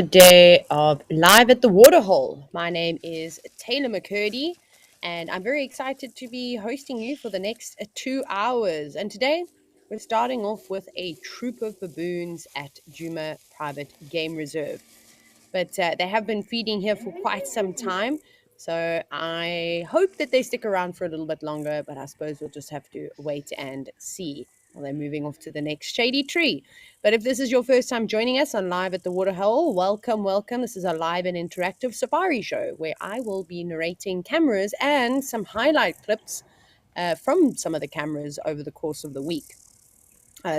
Day of Live at the Waterhole. My name is Taylor McCurdy, and I'm very excited to be hosting you for the next 2 hours. And today we're starting off with a troop of baboons at Juma Private Game Reserve. But they have been feeding here for quite some time. So I hope that they stick around for a little bit longer, but I suppose we'll just have to wait and see. Well, they're moving off to the next shady tree. But if this is your first time joining us on Live at the Waterhole, welcome, welcome. This is a live and interactive safari show where I will be narrating cameras and some highlight clips from some of the cameras over the course of the week.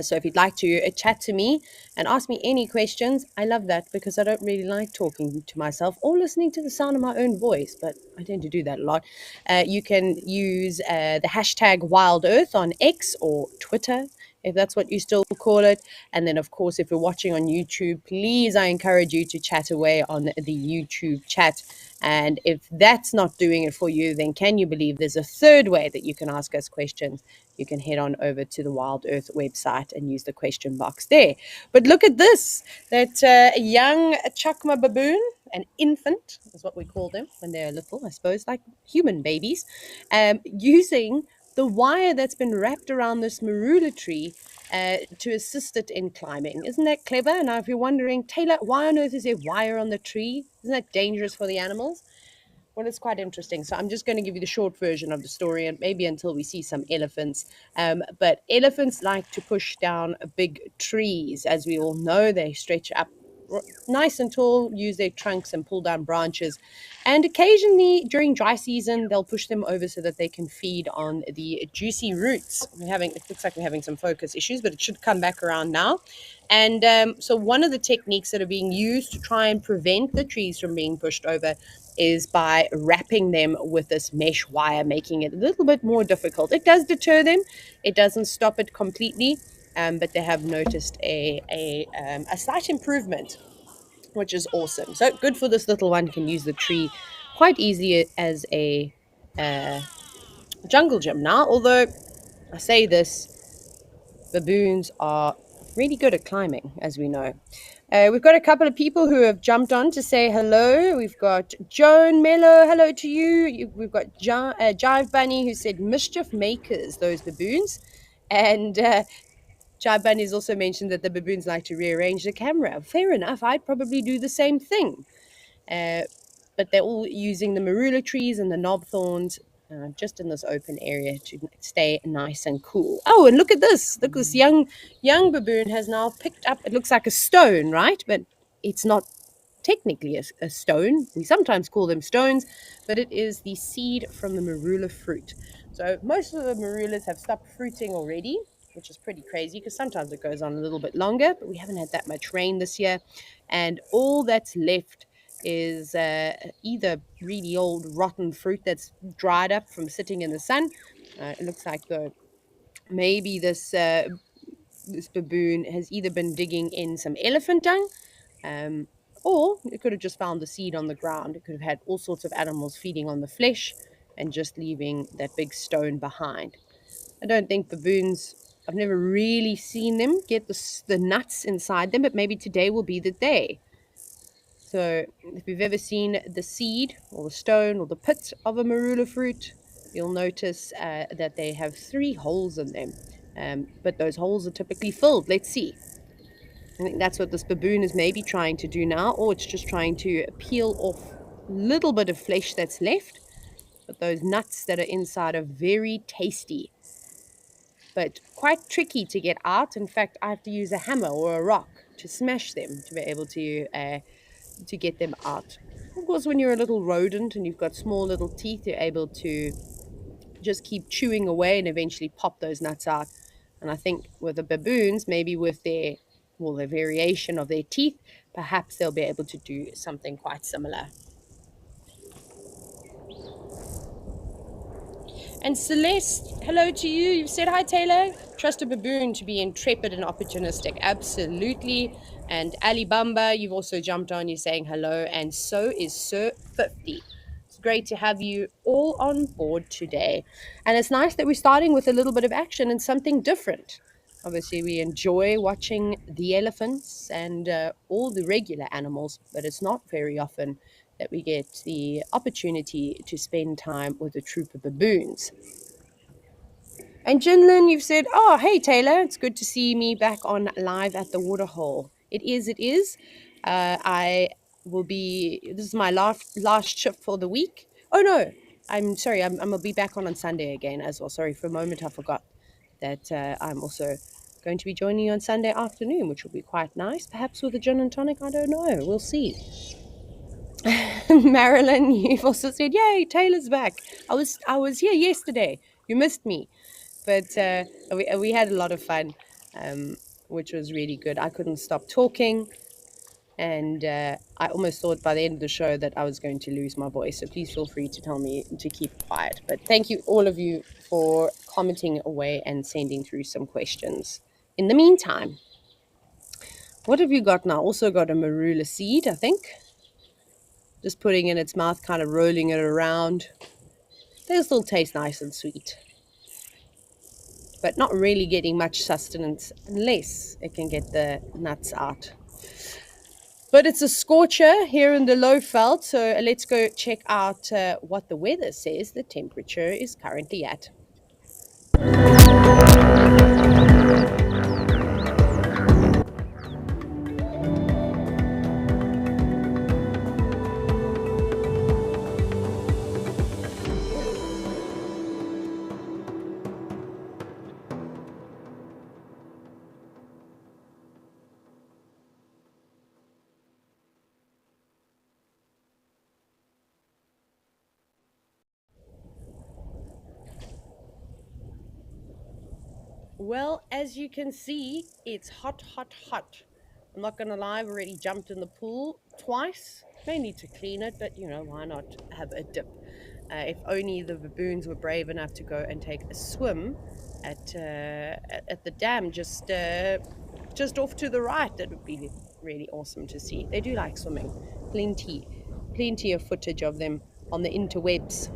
So if you'd like to chat to me and ask me any questions, I love that because I don't really like talking to myself or listening to the sound of my own voice, but I tend to do that a lot. You can use the hashtag WildEarth on X or Twitter, if that's what you still call it. And then, of course, if you're watching on YouTube, please, I encourage you to chat away on the YouTube chat. And if that's not doing it for you, then can you believe there's a third way that you can ask us questions? You can head on over to the WildEarth website and use the question box there. But look at this, that young chakma baboon, an infant is what we call them when they're little, I suppose, like human babies, using the wire that's been wrapped around this marula tree to assist it in climbing. Isn't that clever? Now, if you're wondering, Taylor, why on earth is there wire on the tree? Isn't that dangerous for the animals? Well, it's quite interesting. So I'm just going to give you the short version of the story, and maybe until we see some elephants. But elephants like to push down big trees. As we all know, they stretch up nice and tall, use their trunks and pull down branches. And occasionally during dry season, they'll push them over so that they can feed on the juicy roots. It looks like we're having some focus issues, but it should come back around now. And so one of the techniques that are being used to try and prevent the trees from being pushed over is by wrapping them with this mesh wire, making it a little bit more difficult. It does deter them. It doesn't stop it completely, but they have noticed a slight improvement, which is awesome. So good for this little one, can use the tree quite easily as a jungle gym now. Although I say this, baboons are really good at climbing, as we know. We've got a couple of people who have jumped on to say hello. We've got Joan Mello, hello to you. We've got Jive Bunny, who said mischief makers, those baboons. And Jive Bunny has also mentioned that the baboons like to rearrange the camera. Fair enough, I'd probably do the same thing. But they're all using the marula trees and the knob thorns just in this open area to stay nice and cool. Oh, and look at this. Look, this young baboon has now picked up, it looks like a stone, right? But it's not technically a stone. We sometimes call them stones, but it is the seed from the marula fruit. So most of the marulas have stopped fruiting already, which is pretty crazy because sometimes it goes on a little bit longer, but we haven't had that much rain this year. And all that's left is either really old rotten fruit that's dried up from sitting in the sun. It looks like maybe this baboon has either been digging in some elephant dung, or it could have just found the seed on the ground. It could have had all sorts of animals feeding on the flesh and just leaving that big stone behind. I don't think baboons, I've never really seen them get the nuts inside them, but maybe today will be the day. So if you've ever seen the seed or the stone or the pit of a marula fruit, you'll notice that they have 3 holes in them. But those holes are typically filled. Let's see. I think that's what this baboon is maybe trying to do now, or it's just trying to peel off a little bit of flesh that's left. But those nuts that are inside are very tasty, but quite tricky to get out. In fact, I have to use a hammer or a rock to smash them to be able to get them out. Of course, when you're a little rodent and you've got small little teeth, you're able to just keep chewing away and eventually pop those nuts out. And I think with the baboons, maybe with their variation of their teeth, perhaps they'll be able to do something quite similar. And Celeste, hello to you. You've said hi, Taylor. Trust a baboon to be intrepid and opportunistic. Absolutely. And Alibamba, you've also jumped on. You're saying hello. And so is Sir 50. It's great to have you all on board today. And it's nice that we're starting with a little bit of action and something different. Obviously, we enjoy watching the elephants and all the regular animals, but it's not very often that we get the opportunity to spend time with a troop of baboons. And Jinlin, you've said, "Oh, hey Taylor, it's good to see me back on live at the Waterhole." It is. It is. I will be. This is my last shift for the week. Oh no, I'm sorry. I'm gonna be back on Sunday again as well. Sorry, for a moment I forgot that I'm also going to be joining you on Sunday afternoon, which will be quite nice. Perhaps with a gin and tonic. I don't know. We'll see. Marilyn, you've also said, "Yay, Taylor's back." I was here yesterday. You missed me, but we had a lot of fun, um, which was really good. I couldn't stop talking, and I almost thought by the end of the show that I was going to lose my voice. So please feel free to tell me to keep quiet. But thank you, all of you, for commenting away and sending through some questions. In the meantime, what have you got now? Also got a marula seed, I think. Just putting in its mouth, kind of rolling it around. They still taste nice and sweet, but not really getting much sustenance unless it can get the nuts out. But it's a scorcher here in the low veld, so let's go check out what the weather says the temperature is currently at. Well, as you can see, it's hot, hot, hot. I'm not going to lie, I've already jumped in the pool twice. May need to clean it, but why not have a dip? If only the baboons were brave enough to go and take a swim at the dam just off to the right. That would be really awesome to see. They do like swimming. Plenty of footage of them on the interwebs.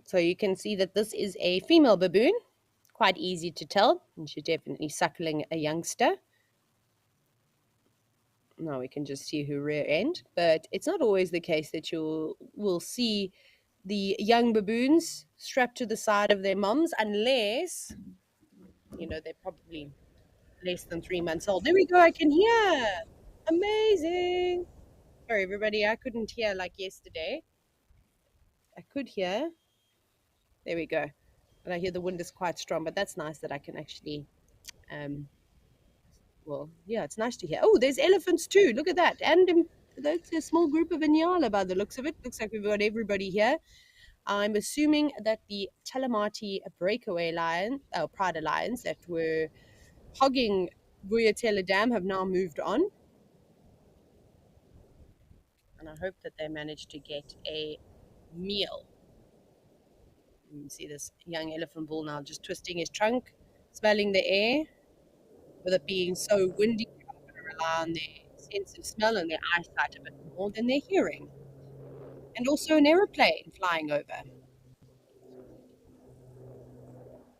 So you can see that this is a female baboon. Quite easy to tell, and she's definitely suckling a youngster. Now we can just see her rear end, but it's not always the case that will see the young baboons strapped to the side of their moms unless they're probably less than 3 months old. There we go, I can hear. Amazing. Sorry everybody, I couldn't hear like yesterday. I could hear. There we go. And I hear the wind is quite strong, but that's nice that I can actually well, yeah, it's nice to hear. Oh, there's elephants too. Look at that. And that's a small group of Inyala by the looks of it. Looks like we've got everybody here. I'm assuming that the Talamati breakaway lion, Prada lions that were hogging Vuyatela Dam have now moved on. And I hope that they managed to get a meal. You can see this young elephant bull now just twisting his trunk, smelling the air. With it being so windy, I'm going to rely on their sense of smell and their eyesight a bit more than their hearing. And also an aeroplane flying over.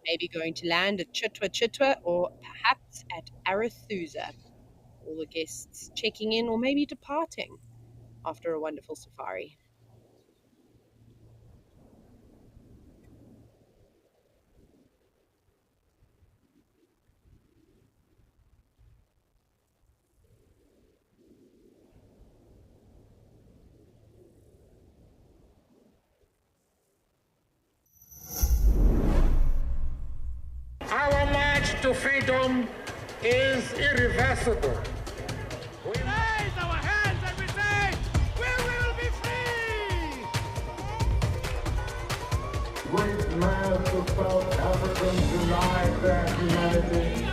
Maybe going to land at Chitwa Chitwa or perhaps at Arathusa. All the guests checking in or maybe departing after a wonderful safari. Our march to freedom is irreversible. We raise our hands and we say, we will be free! Great mass of South Africans denied their humanity.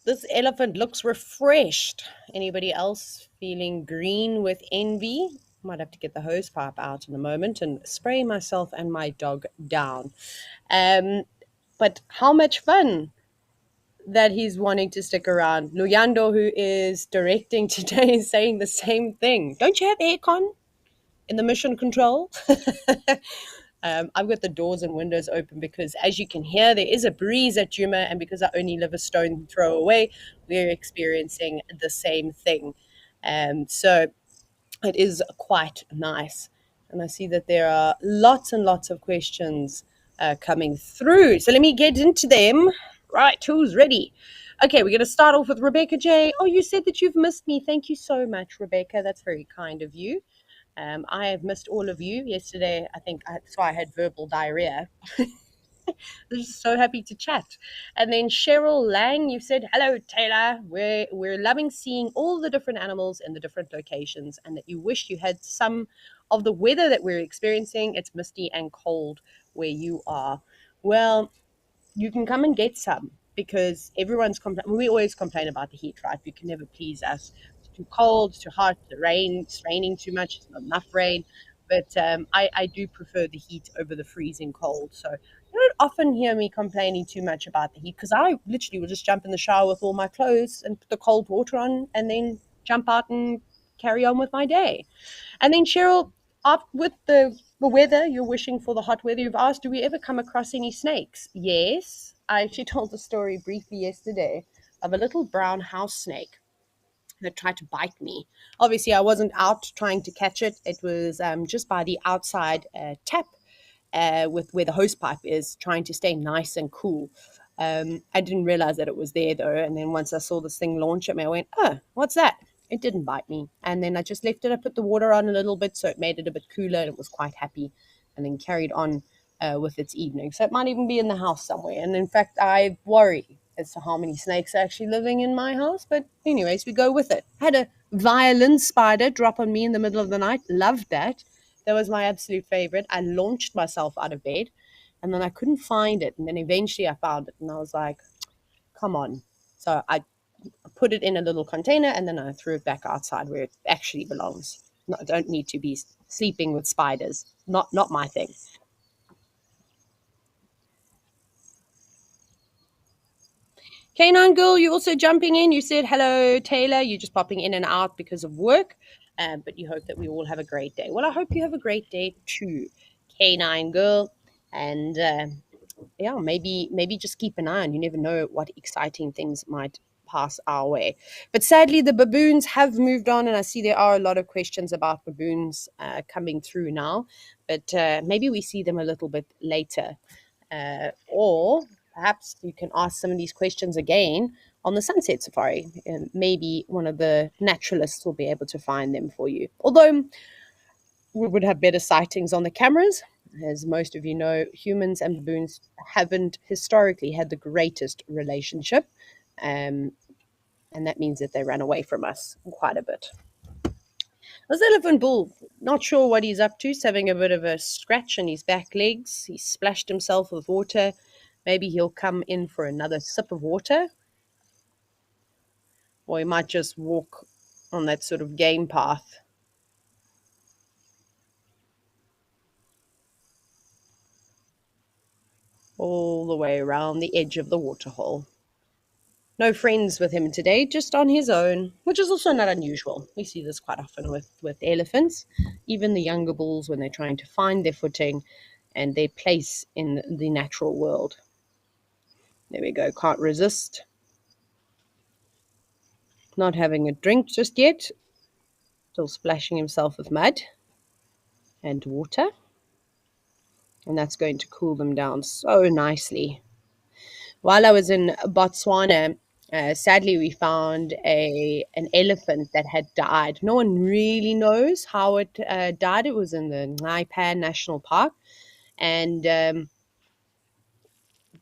This elephant looks refreshed. Anybody else feeling green with envy? Might have to get the hose pipe out in a moment and spray myself and my dog down. Um, but how much fun that he's wanting to stick around. Luyando, who is directing today, is saying the same thing. Don't you have aircon in the mission control? I've got the doors and windows open because, as you can hear, there is a breeze at Juma, and because I only live a stone throw away, we're experiencing the same thing. So it is quite nice. And I see that there are lots and lots of questions coming through. So let me get into them. Right, who's ready? Okay, we're going to start off with Rebecca J. Oh, you said that you've missed me. Thank you so much, Rebecca. That's very kind of you. I have missed all of you yesterday. I think that's why I had verbal diarrhea. I was just so happy to chat. And then Cheryl Lang, you said, hello, Taylor. We're loving seeing all the different animals in the different locations, and that you wish you had some of the weather that we're experiencing. It's misty and cold where you are. Well, you can come and get some because everyone's we always complain about the heat, right? You can never please us. It's too cold, it's too hot, it's raining too much, it's not enough rain. But I do prefer the heat over the freezing cold. So you don't often hear me complaining too much about the heat because I literally will just jump in the shower with all my clothes and put the cold water on and then jump out and carry on with my day. And then Cheryl, up with the weather, you're wishing for the hot weather. You've asked, do we ever come across any snakes? Yes. I actually told the story briefly yesterday of a little brown house snake that tried to bite me. Obviously, I wasn't out trying to catch it. It was just by the outside tap with where the hose pipe is, trying to stay nice and cool. I didn't realize that it was there though. And then once I saw this thing launch at me, I went, oh, what's that? It didn't bite me. And then I just left it. I put the water on a little bit so it made it a bit cooler and it was quite happy, and then carried on with its evening. So it might even be in the house somewhere. And in fact, I worry as to how many snakes are actually living in my house. But anyways, we go with it. I had a violin spider drop on me in the middle of the night. Loved that. That was my absolute favorite. I launched myself out of bed and then I couldn't find it. And then eventually I found it and I was like, come on. So I put it in a little container and then I threw it back outside where it actually belongs. No, I don't need to be sleeping with spiders. Not my thing. Canine Girl, you also jumping in. You said, hello, Taylor. You're just popping in and out because of work, but you hope that we all have a great day. Well, I hope you have a great day too, Canine Girl. And yeah, maybe just keep an eye on. You never know what exciting things might pass our way. But sadly, the baboons have moved on, and I see there are a lot of questions about baboons coming through now. But maybe we see them a little bit later. Or perhaps you can ask some of these questions again on the sunset safari, and maybe one of the naturalists will be able to find them for you. Although we would have better sightings on the cameras. As most of you know, humans and baboons haven't historically had the greatest relationship, and that means that they run away from us quite a bit. This elephant bull, not sure what he's up to. He's having a bit of a scratch in his back legs. He splashed himself with water. Maybe he'll come in for another sip of water. Or he might just walk on that sort of game path. All the way around the edge of the waterhole. No friends with him today, just on his own, which is also not unusual. We see this quite often with elephants, even the younger bulls when they're trying to find their footing and their place in the natural world. There we go, can't resist. Not having a drink just yet, still splashing himself with mud and water. And that's going to cool them down so nicely. While I was in Botswana, sadly, we found an elephant that had died. No one really knows how it died. It was in the Ngaipan National Park, and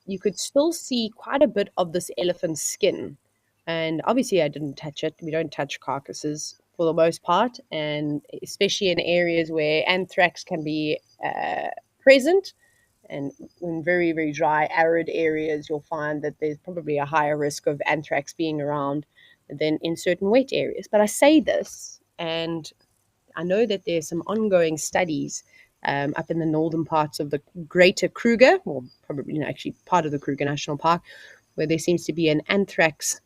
you could still see quite a bit of this elephant's skin. And obviously, I didn't touch it. We don't touch carcasses for the most part, and especially in areas where anthrax can be present. And in very, very dry, arid areas, you'll find that there's probably a higher risk of anthrax being around than in certain wet areas. But I say this, and I know that there's some ongoing studies up in the northern parts of the greater Kruger, or probably actually part of the Kruger National Park, where there seems to be an anthrax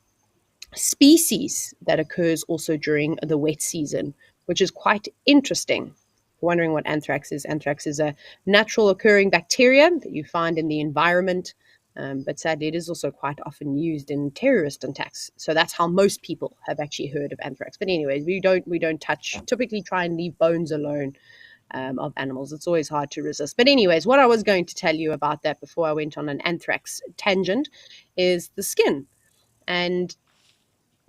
species that occurs also during the wet season, which is quite interesting. Wondering what anthrax is. Anthrax is a natural occurring bacteria that you find in the environment, but sadly, it is also quite often used in terrorist attacks. So that's how most people have actually heard of anthrax. But anyways, we don't touch. Typically, try and leave bones alone of animals. It's always hard to resist. But anyways, what I was going to tell you about that before I went on an anthrax tangent is the skin. And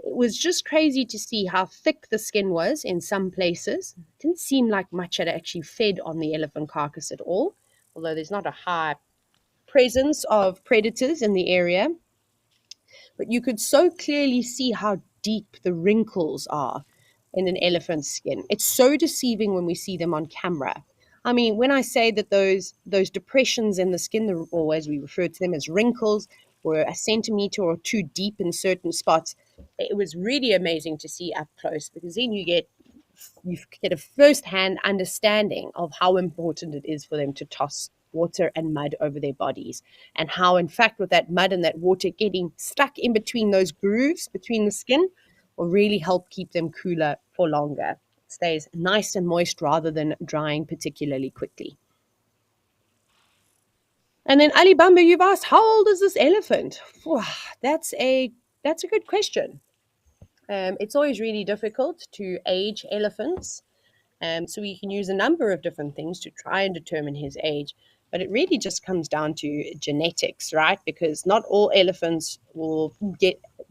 it was just crazy to see how thick the skin was in some places. It didn't seem like much had actually fed on the elephant carcass at all, although there's not a high presence of predators in the area. But you could so clearly see how deep the wrinkles are in an elephant's skin. It's so deceiving when we see them on camera. I mean, when I say that those depressions in the skin, or as we refer to them as wrinkles, were a centimeter or two deep in certain spots, it was really amazing to see up close, because then you get a first-hand understanding of how important it is for them to toss water and mud over their bodies, and how, in fact, with that mud and that water getting stuck in between those grooves between the skin, will really help keep them cooler for longer. It stays nice and moist rather than drying particularly quickly. And then Ali Bamba, you've asked, how old is this elephant? Whew, that's a good question. It's always really difficult to age elephants. So we can use a number of different things to try and determine his age. But it really just comes down to genetics, right? Because not all elephants will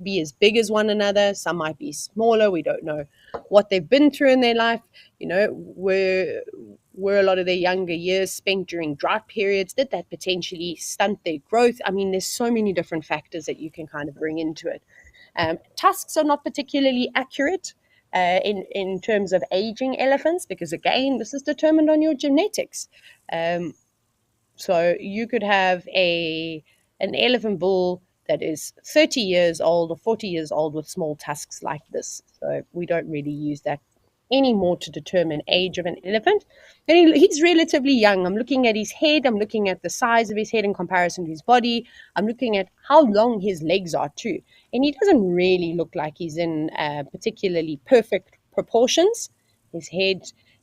be as big as one another. Some might be smaller. We don't know what they've been through in their life. Were a lot of their younger years spent during drought periods? Did that potentially stunt their growth? I mean, there's so many different factors that you can kind of bring into it. Tusks are not particularly accurate in terms of aging elephants, because again, this is determined on your genetics. So you could have an elephant bull that is 30 years old or 40 years old with small tusks like this. So we don't really use that anymore to determine age of an elephant. And he's relatively young. I'm looking at his head. I'm looking at the size of his head in comparison to his body. I'm looking at how long his legs are too. And he doesn't really look like he's in particularly perfect proportions. His head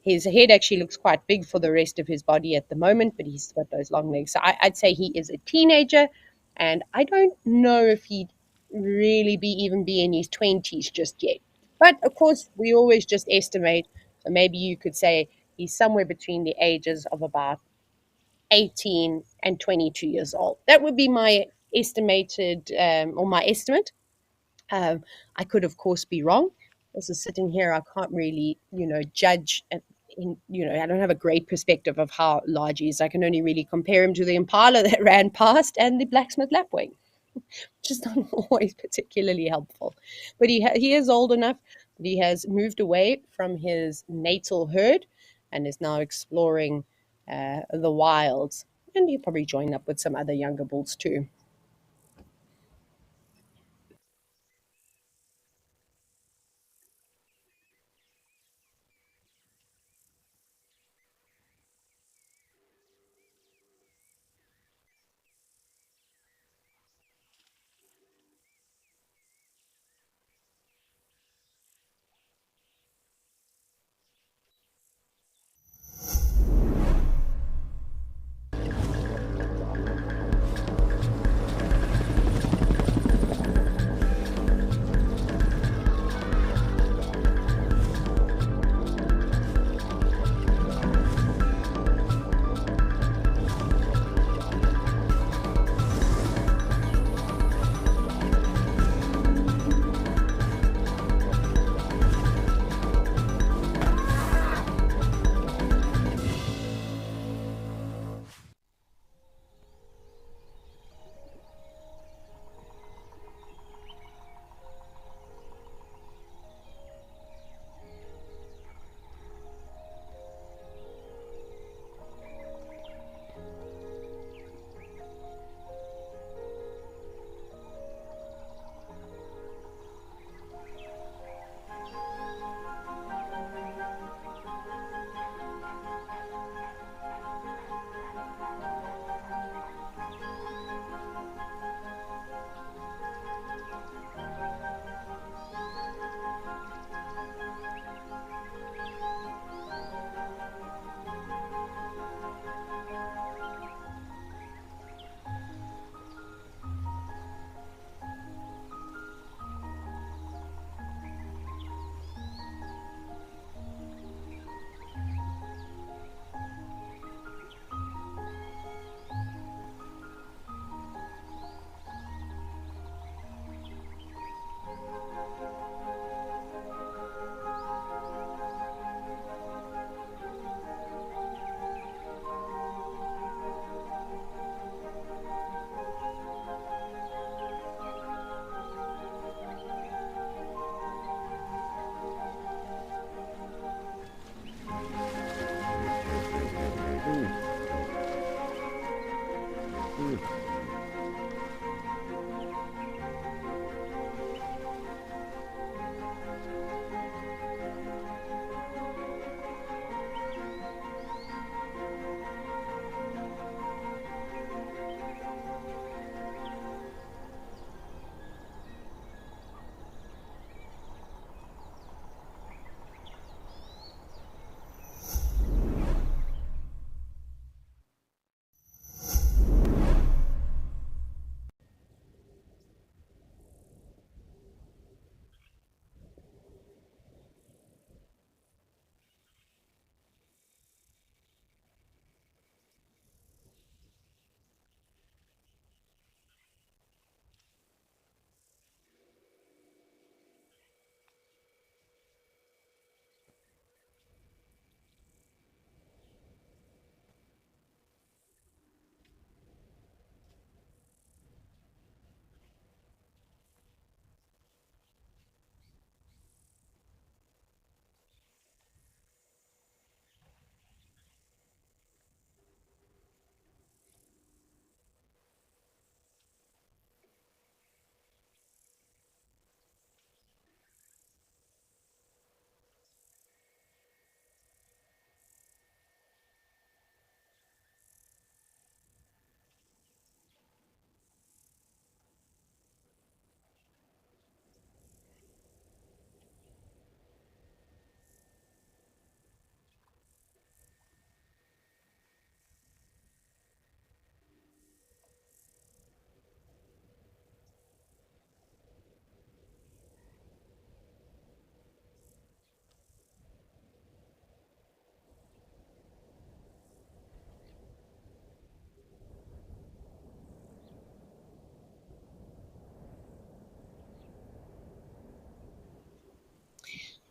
his head actually looks quite big for the rest of his body at the moment, but he's got those long legs. So I'd say he is a teenager, and I don't know if he'd really be in his 20s just yet. But of course, we always just estimate. So maybe you could say he's somewhere between the ages of about 18 and 22 years old. That would be my estimated or my estimate. I could, of course, be wrong. Also, sitting here, I can't really, judge. I don't have a great perspective of how large he is. I can only really compare him to the impala that ran past and the blacksmith lapwing, which is not always particularly helpful. But he is old enough that he has moved away from his natal herd and is now exploring the wilds. And he'll probably join up with some other younger bulls too.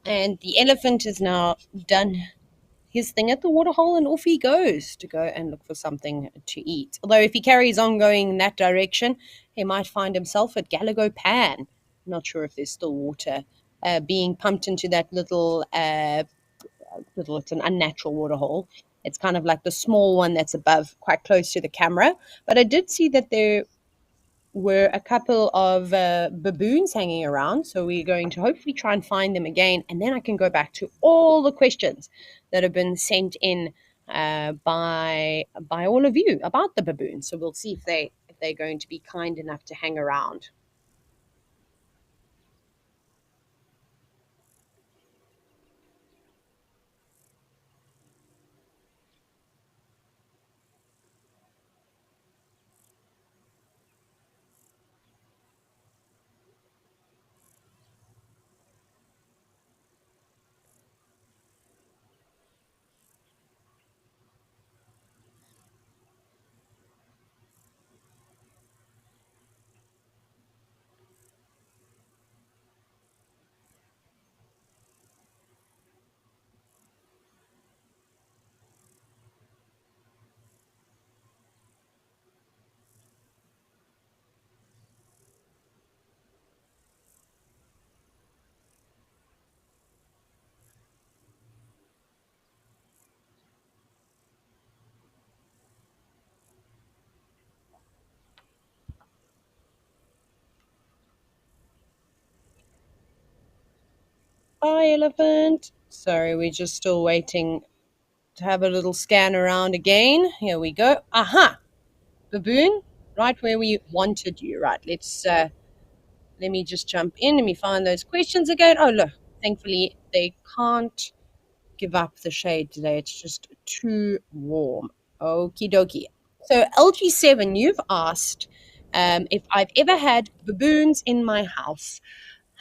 And the elephant is now done his thing at the waterhole and off he goes to go and look for something to eat. Although, if he carries on going in that direction, he might find himself at Galago Pan. Not sure if there's still water being pumped into that little, it's an unnatural waterhole. It's kind of like the small one that's above, quite close to the camera. But I did see that there were a couple of baboons hanging around. So we're going to hopefully try and find them again. And then I can go back to all the questions that have been sent in by all of you about the baboons. So we'll see if they're going to be kind enough to hang around. Bye, elephant. Sorry, we're just still waiting to have a little scan around again. Here we go. Aha! Baboon, right where we wanted you. Right, let me just jump in. Let me find those questions again. Oh, look, thankfully they can't give up the shade today. It's just too warm. Okie dokie. So, LG7, you've asked if I've ever had baboons in my house.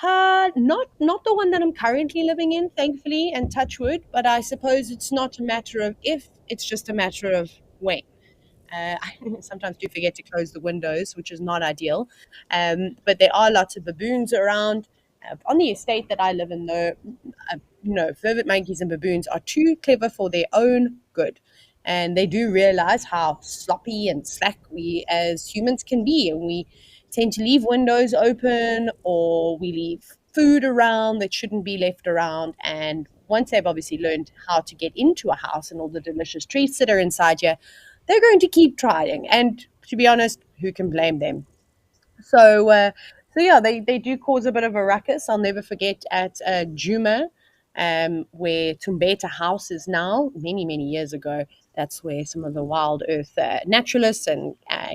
Not the one that I'm currently living in, thankfully, and touch wood, but I suppose it's not a matter of if, it's just a matter of when. I sometimes do forget to close the windows, which is not ideal. But there are lots of baboons around. On the estate that I live in, though, vervet monkeys and baboons are too clever for their own good. And they do realize how sloppy and slack we as humans can be. And we tend to leave windows open, or we leave food around that shouldn't be left around. And once they've obviously learned how to get into a house and all the delicious treats that are inside you, they're going to keep trying. And to be honest, who can blame them? So, so yeah, they do cause a bit of a ruckus. I'll never forget at Juma, where Tumbeta House is now, many years ago. That's where some of the Wild Earth naturalists and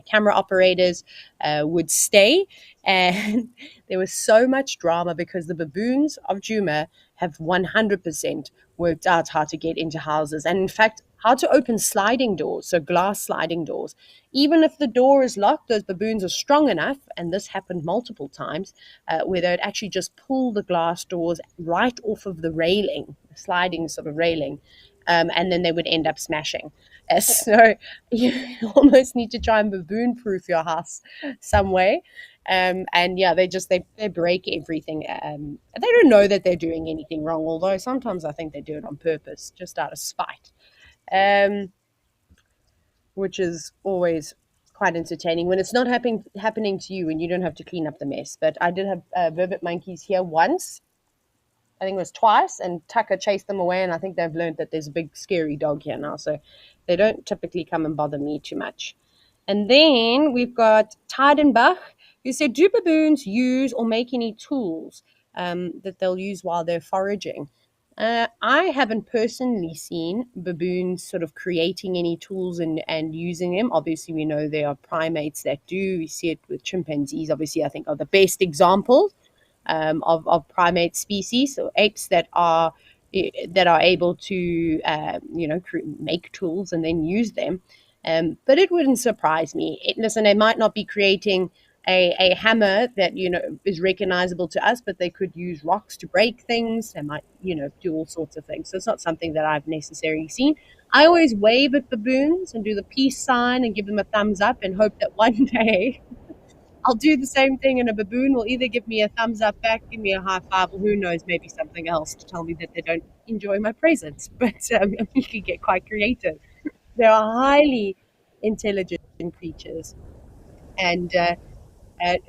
camera operators would stay. And there was so much drama because the baboons of Juma have 100% worked out how to get into houses. And in fact, how to open sliding doors, so glass sliding doors. Even if the door is locked, those baboons are strong enough, and this happened multiple times, where they'd actually just pull the glass doors right off of the railing, the sliding sort of railing, and then they would end up smashing. So you almost need to try and baboon proof your house some way. And yeah, they break everything. They don't know that they're doing anything wrong, although sometimes I think they do it on purpose, just out of spite. Um, which is always quite entertaining when it's not happening to you and you don't have to clean up the mess. But I did have vervet monkeys here once. I think it was twice, and Tucker chased them away. And I think they've learned that there's a big scary dog here now, so they don't typically come and bother me too much. And then we've got Tidenbach, who said, "Do baboons use or make any tools that they'll use while they're foraging?" I haven't personally seen baboons sort of creating any tools and using them. Obviously, we know there are primates that do. We see it with chimpanzees, obviously, I think are the best examples of primate species, so apes that are able to, make tools and then use them. But it wouldn't surprise me. Listen, they might not be creating a hammer that is recognizable to us, but they could use rocks to break things. They might do all sorts of things. So it's not something that I've necessarily seen. I always wave at baboons and do the peace sign and give them a thumbs up and hope that one day I'll do the same thing, and a baboon will either give me a thumbs up back, give me a high five, or who knows, maybe something else to tell me that they don't enjoy my presence. But you can get quite creative. They are highly intelligent creatures and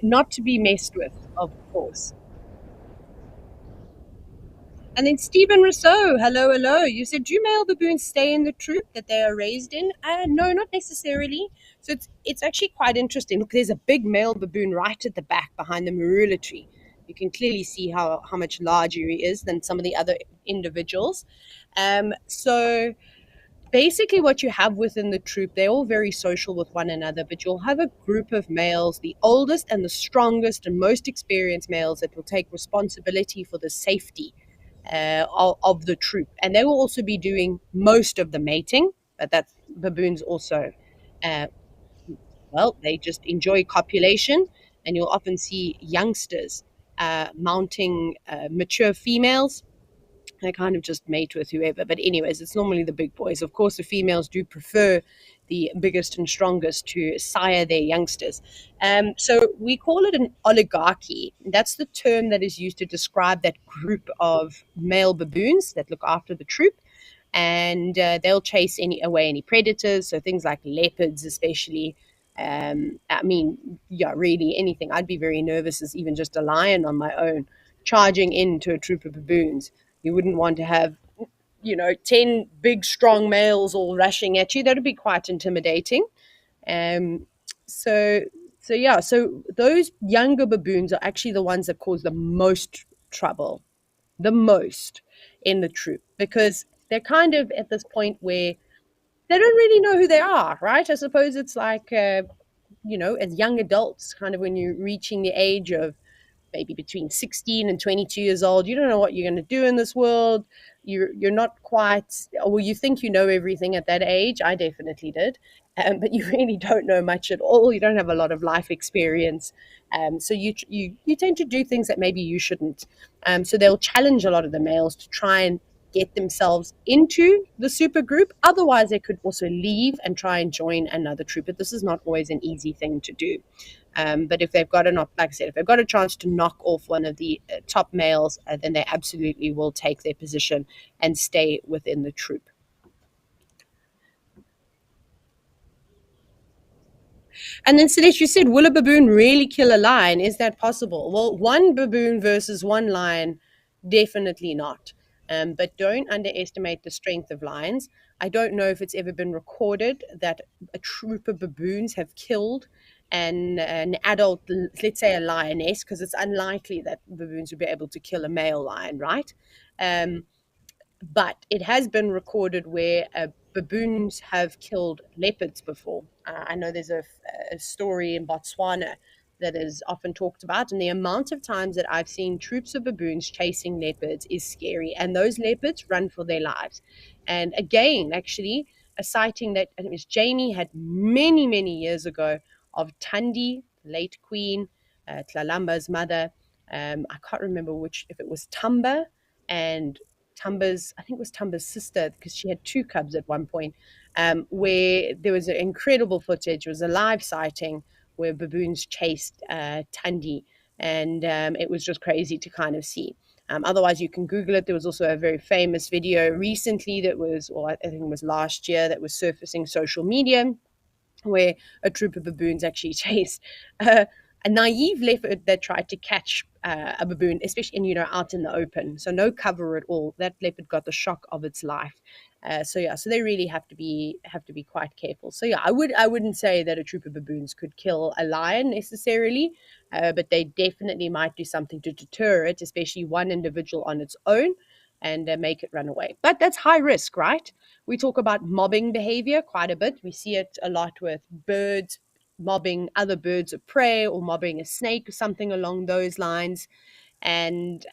not to be messed with, of course. And then Stephen Rousseau, hello, hello. You said, do male baboons stay in the troop that they are raised in? No, not necessarily. So it's actually quite interesting. Look, there's a big male baboon right at the back behind the marula tree. You can clearly see how much larger he is than some of the other individuals. So basically what you have within the troop, they're all very social with one another, but you'll have a group of males, the oldest and the strongest and most experienced males, that will take responsibility for the safety of the troop, and they will also be doing most of the mating. But that baboons also, uh, well, they just enjoy copulation, and you'll often see youngsters mounting mature females. They kind of just mate with whoever. But anyways, it's normally the big boys. Of course, the females do prefer the biggest and strongest to sire their youngsters. So we call it an oligarchy. That's the term that is used to describe that group of male baboons that look after the troop. And they'll chase away any predators, so things like leopards, especially. I mean, yeah, really anything. I'd be very nervous as even just a lion on my own charging into a troop of baboons. You wouldn't want to have, 10 big, strong males all rushing at you. That would be quite intimidating. Um, so, so those younger baboons are actually the ones that cause the most trouble, the most in the troop, because they're kind of at this point where they don't really know who they are, right? I suppose it's like, as young adults, kind of when you're reaching the age of maybe between 16 and 22 years old, you don't know what you're going to do in this world. You're not quite, well, you think you know everything at that age. I definitely did. But you really don't know much at all. You don't have a lot of life experience. So you tend to do things that maybe you shouldn't. So they'll challenge a lot of the males to try and get themselves into the super group. Otherwise, they could also leave and try and join another troop. But this is not always an easy thing to do. But if they've got like I said, if they've got a chance to knock off one of the top males, then they absolutely will take their position and stay within the troop. And then, Celeste, you said, will a baboon really kill a lion? Is that possible? Well, one baboon versus one lion, definitely not. But don't underestimate the strength of lions. I don't know if it's ever been recorded that a troop of baboons have killed an adult, let's say a lioness, because it's unlikely that baboons would be able to kill a male lion, right? Um, but it has been recorded where baboons have killed leopards before. I know there's a story in Botswana that is often talked about, and the amount of times that I've seen troops of baboons chasing leopards is scary, and those leopards run for their lives. And again, actually, a sighting that I think it was Jamie had many, many years ago of Tundi, late queen, Tlalamba's mother. I can't remember if it was Tumba and I think it was Tumba's sister, because she had two cubs at one point, where there was an incredible footage. It was a live sighting where baboons chased Tundi, and it was just crazy to kind of see. Otherwise, you can Google it. There was also a very famous video recently that was, or I think it was last year, that was surfacing social media, where a troop of baboons actually chased a naive leopard that tried to catch a baboon, especially out in the open, so no cover at all. That leopard got the shock of its life. So they really have to be quite careful. So yeah, I wouldn't say that a troop of baboons could kill a lion necessarily, but they definitely might do something to deter it, especially one individual on its own, and make it run away. But that's high risk, right? We talk about mobbing behavior quite a bit. We see it a lot with birds mobbing other birds of prey, or mobbing a snake or something along those lines. And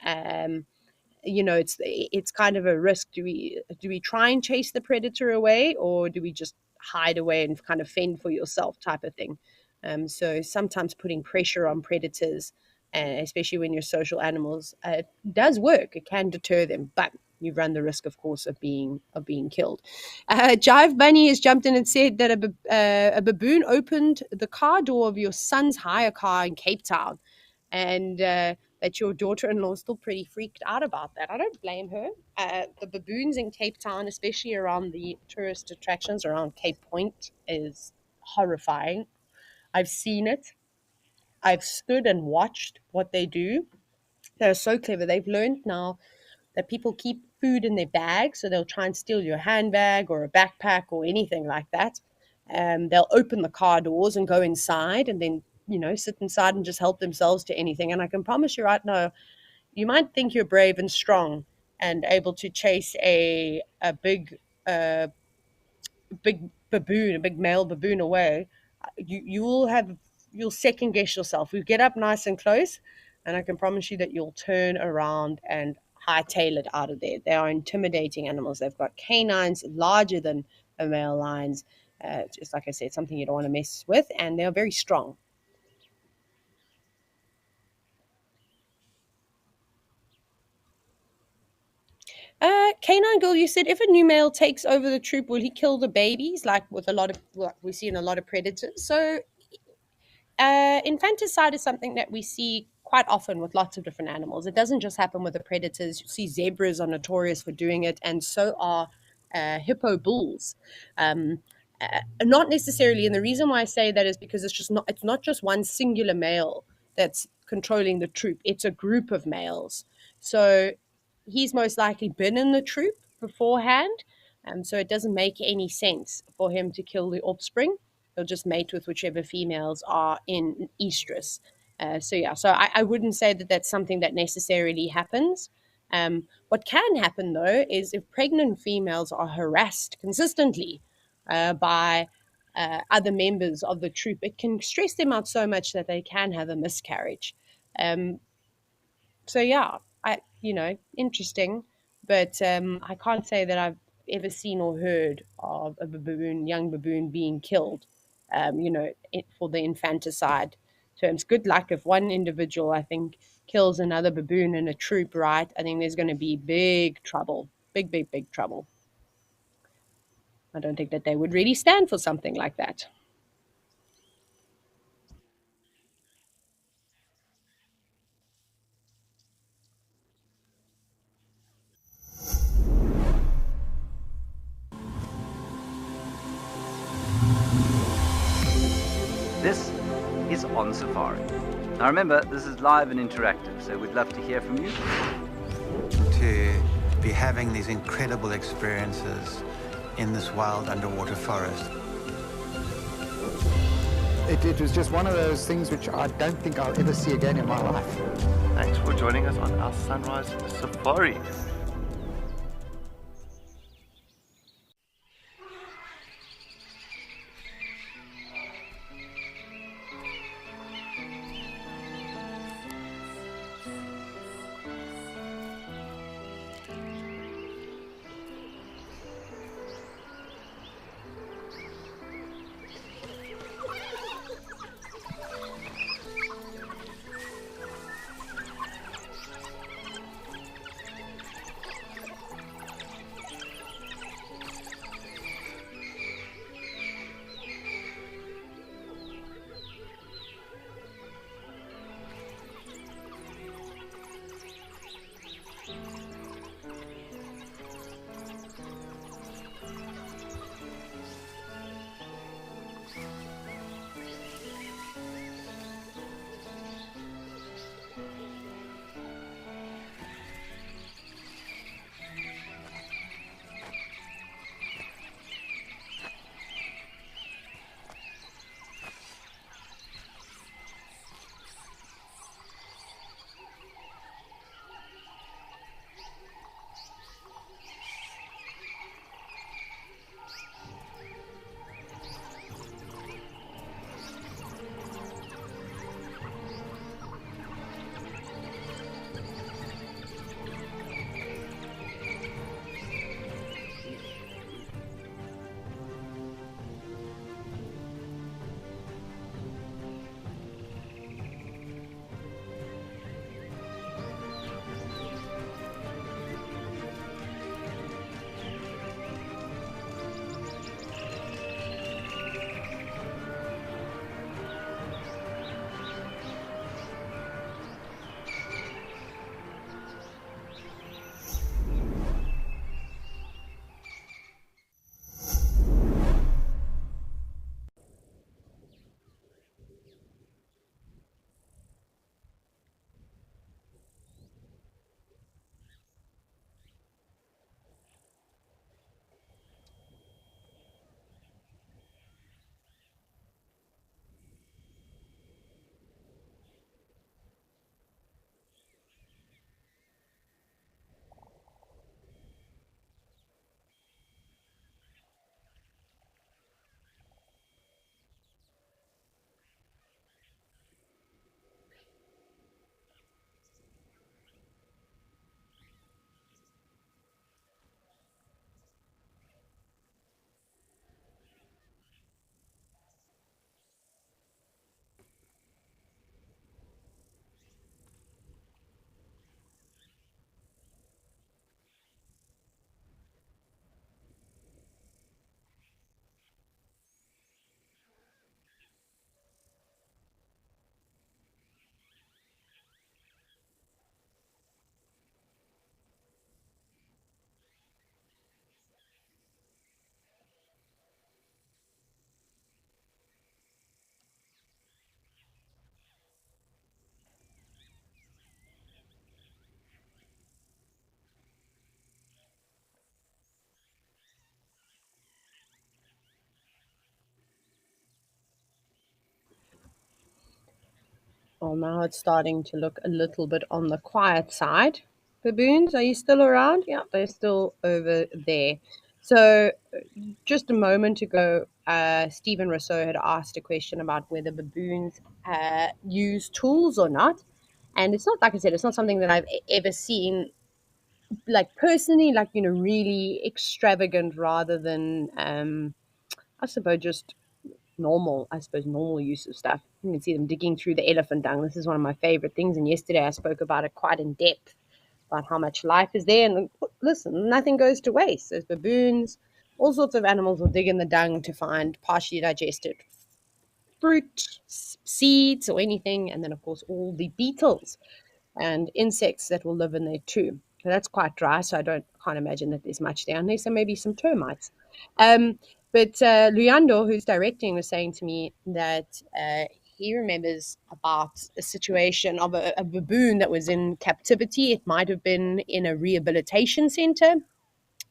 it's kind of a risk. Do we try and chase the predator away, or do we just hide away and kind of fend for yourself type of thing? So sometimes putting pressure on predators, especially when you're social animals, does work. It can deter them, but you run the risk, of course, of being killed. Jive Bunny has jumped in and said that a baboon opened the car door of your son's hire car in Cape Town, and that your daughter-in-law is still pretty freaked out about that. I don't blame her. The baboons in Cape Town, especially around the tourist attractions around Cape Point, is horrifying. I've seen it. I've stood and watched what they do. They're so clever. They've learned now that people keep food in their bag, so they'll try and steal your handbag or a backpack or anything like that. They'll open the car doors and go inside, and then sit inside and just help themselves to anything. And I can promise you right now, you might think you're brave and strong and able to chase a big baboon, a big male baboon away. You'll second guess yourself. You get up nice and close, and I can promise you that you'll turn around and hightail it out of there. They are intimidating animals. They've got canines larger than a male lion's. Just like I said, something you don't want to mess with, and they're very strong. Canine Girl, you said if a new male takes over the troop, will he kill the babies? Like with we see in a lot of predators. So infanticide is something that we see quite often with lots of different animals. It doesn't just happen with the predators. You see zebras are notorious for doing it, and so are hippo bulls. Not necessarily, and the reason why I say that is because it's not just one singular male that's controlling the troop. It's a group of males. So he's most likely been in the troop beforehand, so it doesn't make any sense for him to kill the offspring. He'll just mate with whichever females are in estrus. So I wouldn't say that that's something that necessarily happens. What can happen, though, is if pregnant females are harassed consistently by other members of the troop, it can stress them out so much that they can have a miscarriage. So yeah, interesting, but I can't say that I've ever seen or heard of a young baboon being killed, for the infanticide terms. Good luck if one individual, I think, kills another baboon in a troop, right? I think there's going to be big trouble, big trouble. I don't think that they would really stand for something like that. This is On Safari. Now remember, this is live and interactive, so we'd love to hear from you. To be having these incredible experiences in this wild underwater forest. It was just one of those things which I don't think I'll ever see again in my life. Thanks for joining us on our Sunrise Safari. Well, now it's starting to look a little bit on the quiet side. Baboons, are you still around? Yeah, they're still over there. So, just a moment ago, Stephen Rousseau had asked a question about whether baboons use tools or not. And it's not, like I said, it's not something that I've ever seen, like personally, like, really extravagant rather than, I suppose, just normal use of stuff. You can see them digging through the elephant dung. This is one of my favorite things. And yesterday I spoke about it quite in depth about how much life is there. And listen, nothing goes to waste. There's baboons, all sorts of animals will dig in the dung to find partially digested fruit, seeds, or anything. And then, of course, all the beetles and insects that will live in there too. So that's quite dry, so can't imagine that there's much down there. So maybe some termites. But Luyando, who's directing, was saying to me that he remembers about a situation of a baboon that was in captivity. It might have been in a rehabilitation center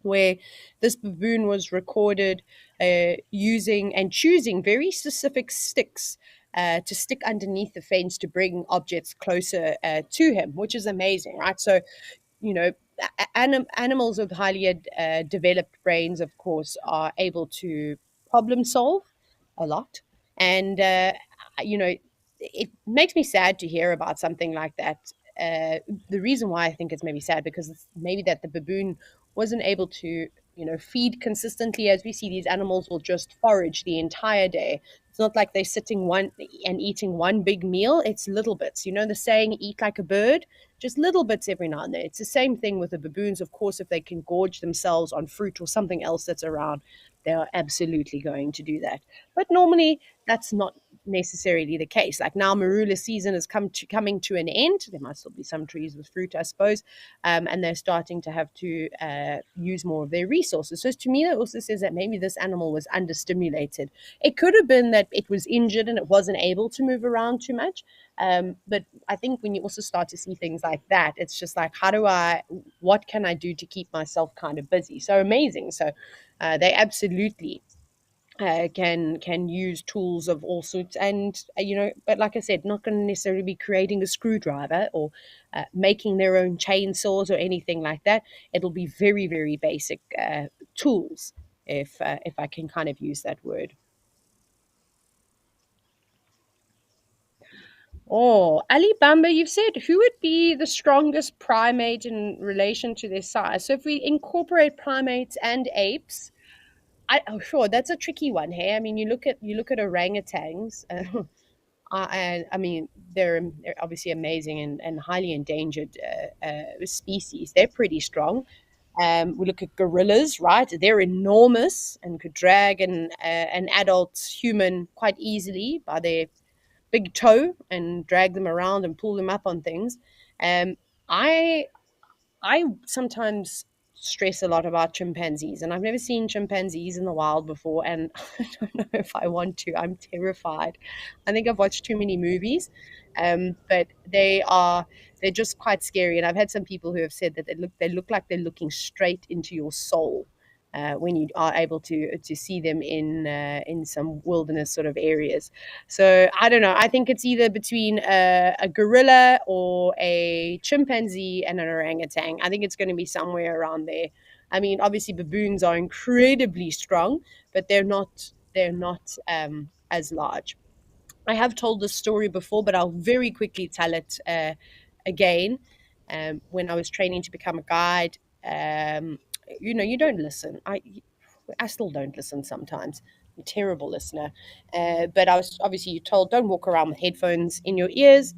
where this baboon was recorded using and choosing very specific sticks to stick underneath the fence to bring objects closer to him, which is amazing, right? So, you know, animals with highly developed brains, of course, are able to problem solve a lot. And, it makes me sad to hear about something like that. The reason why I think it's maybe sad because it's maybe that the baboon wasn't able to, feed consistently. As we see, these animals will just forage the entire day. It's not like they're sitting one and eating one big meal. It's little bits. You know the saying, eat like a bird? Just little bits every now and then. It's the same thing with the baboons. Of course, if they can gorge themselves on fruit or something else that's around, they are absolutely going to do that. But normally, that's not necessarily the case. Like now, marula season is coming to an end. There might still be some trees with fruit, I suppose, and they're starting to have to use more of their resources. So to me, that also says that maybe this animal was understimulated. It could have been that it was injured and it wasn't able to move around too much. But I think when you also start to see things like that, it's just like, what can I do to keep myself kind of busy? So amazing. So they absolutely can use tools of all sorts, and but like I said, not going to necessarily be creating a screwdriver or making their own chainsaws or anything like that. It'll be very, very basic tools, if I can kind of use that word. Oh, Ali Bamba, you've said who would be the strongest primate in relation to their size? So if we incorporate primates and apes, sure, that's a tricky one. Hey, I mean, you look at orangutans. I mean, they're obviously amazing and highly endangered species. They're pretty strong. We look at gorillas, right? They're enormous and could drag an adult human quite easily by their big toe and drag them around and pull them up on things. Um, I I sometimes stress a lot about chimpanzees, and I've never seen chimpanzees in the wild before, and I don't know if I want to. I'm terrified. I think I've watched too many movies, but they're just quite scary. And I've had some people who have said that they look like they're looking straight into your soul. When you are able to see them in some wilderness sort of areas. So I don't know. I think it's either between a gorilla or a chimpanzee and an orangutan. I think it's going to be somewhere around there. I mean, obviously baboons are incredibly strong, but they're not as large. I have told this story before, but I'll very quickly tell it again. When I was training to become a guide, you don't listen. I still don't listen sometimes. I'm a terrible listener. But I was obviously told don't walk around with headphones in your ears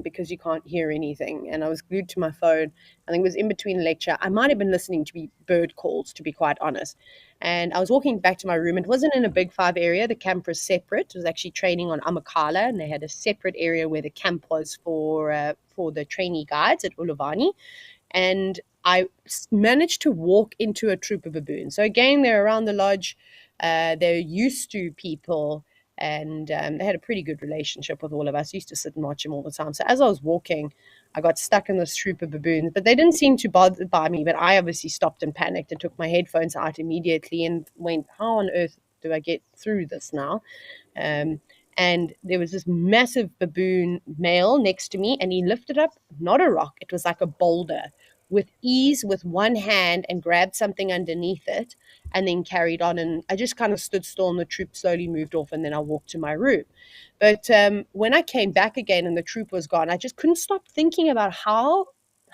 because you can't hear anything. And I was glued to my phone. I think it was in between lecture. I might have been listening to bird calls, to be quite honest. And I was walking back to my room. It wasn't in a big five area. The camp was separate. It was actually training on Amakala, and they had a separate area where the camp was for the trainee guides at Uluvani. And I managed to walk into a troop of baboons. So again, they're around the lodge. They're used to people, and they had a pretty good relationship with all of us. I used to sit and watch them all the time. So as I was walking, I got stuck in this troop of baboons, but they didn't seem too bothered by me. But I obviously stopped and panicked and took my headphones out immediately and went, how on earth do I get through this now? Um, and there was this massive baboon male next to me, and he lifted up not a rock, it was like a boulder, with ease with one hand, and grabbed something underneath it, and then carried on. And I just kind of stood still, and the troop slowly moved off, and then I walked to my room. But when I came back again and the troop was gone, I just couldn't stop thinking about how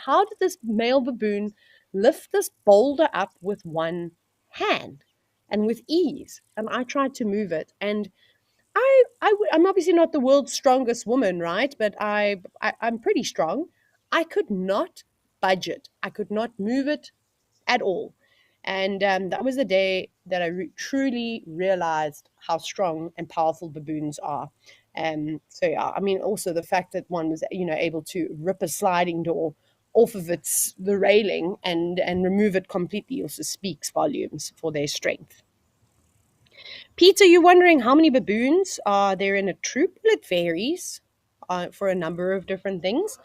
did this male baboon lift this boulder up with one hand and with ease? And I tried to move it, and I'm obviously not the world's strongest woman, right? But I'm pretty strong. I could not budge it. I could not move it at all. And that was the day that I truly realized how strong and powerful baboons are. So yeah, I mean, also the fact that one was, able to rip a sliding door off of the railing and remove it completely also speaks volumes for their strength. Peter, you're wondering how many baboons are there in a troop? Well, it varies for a number of different things.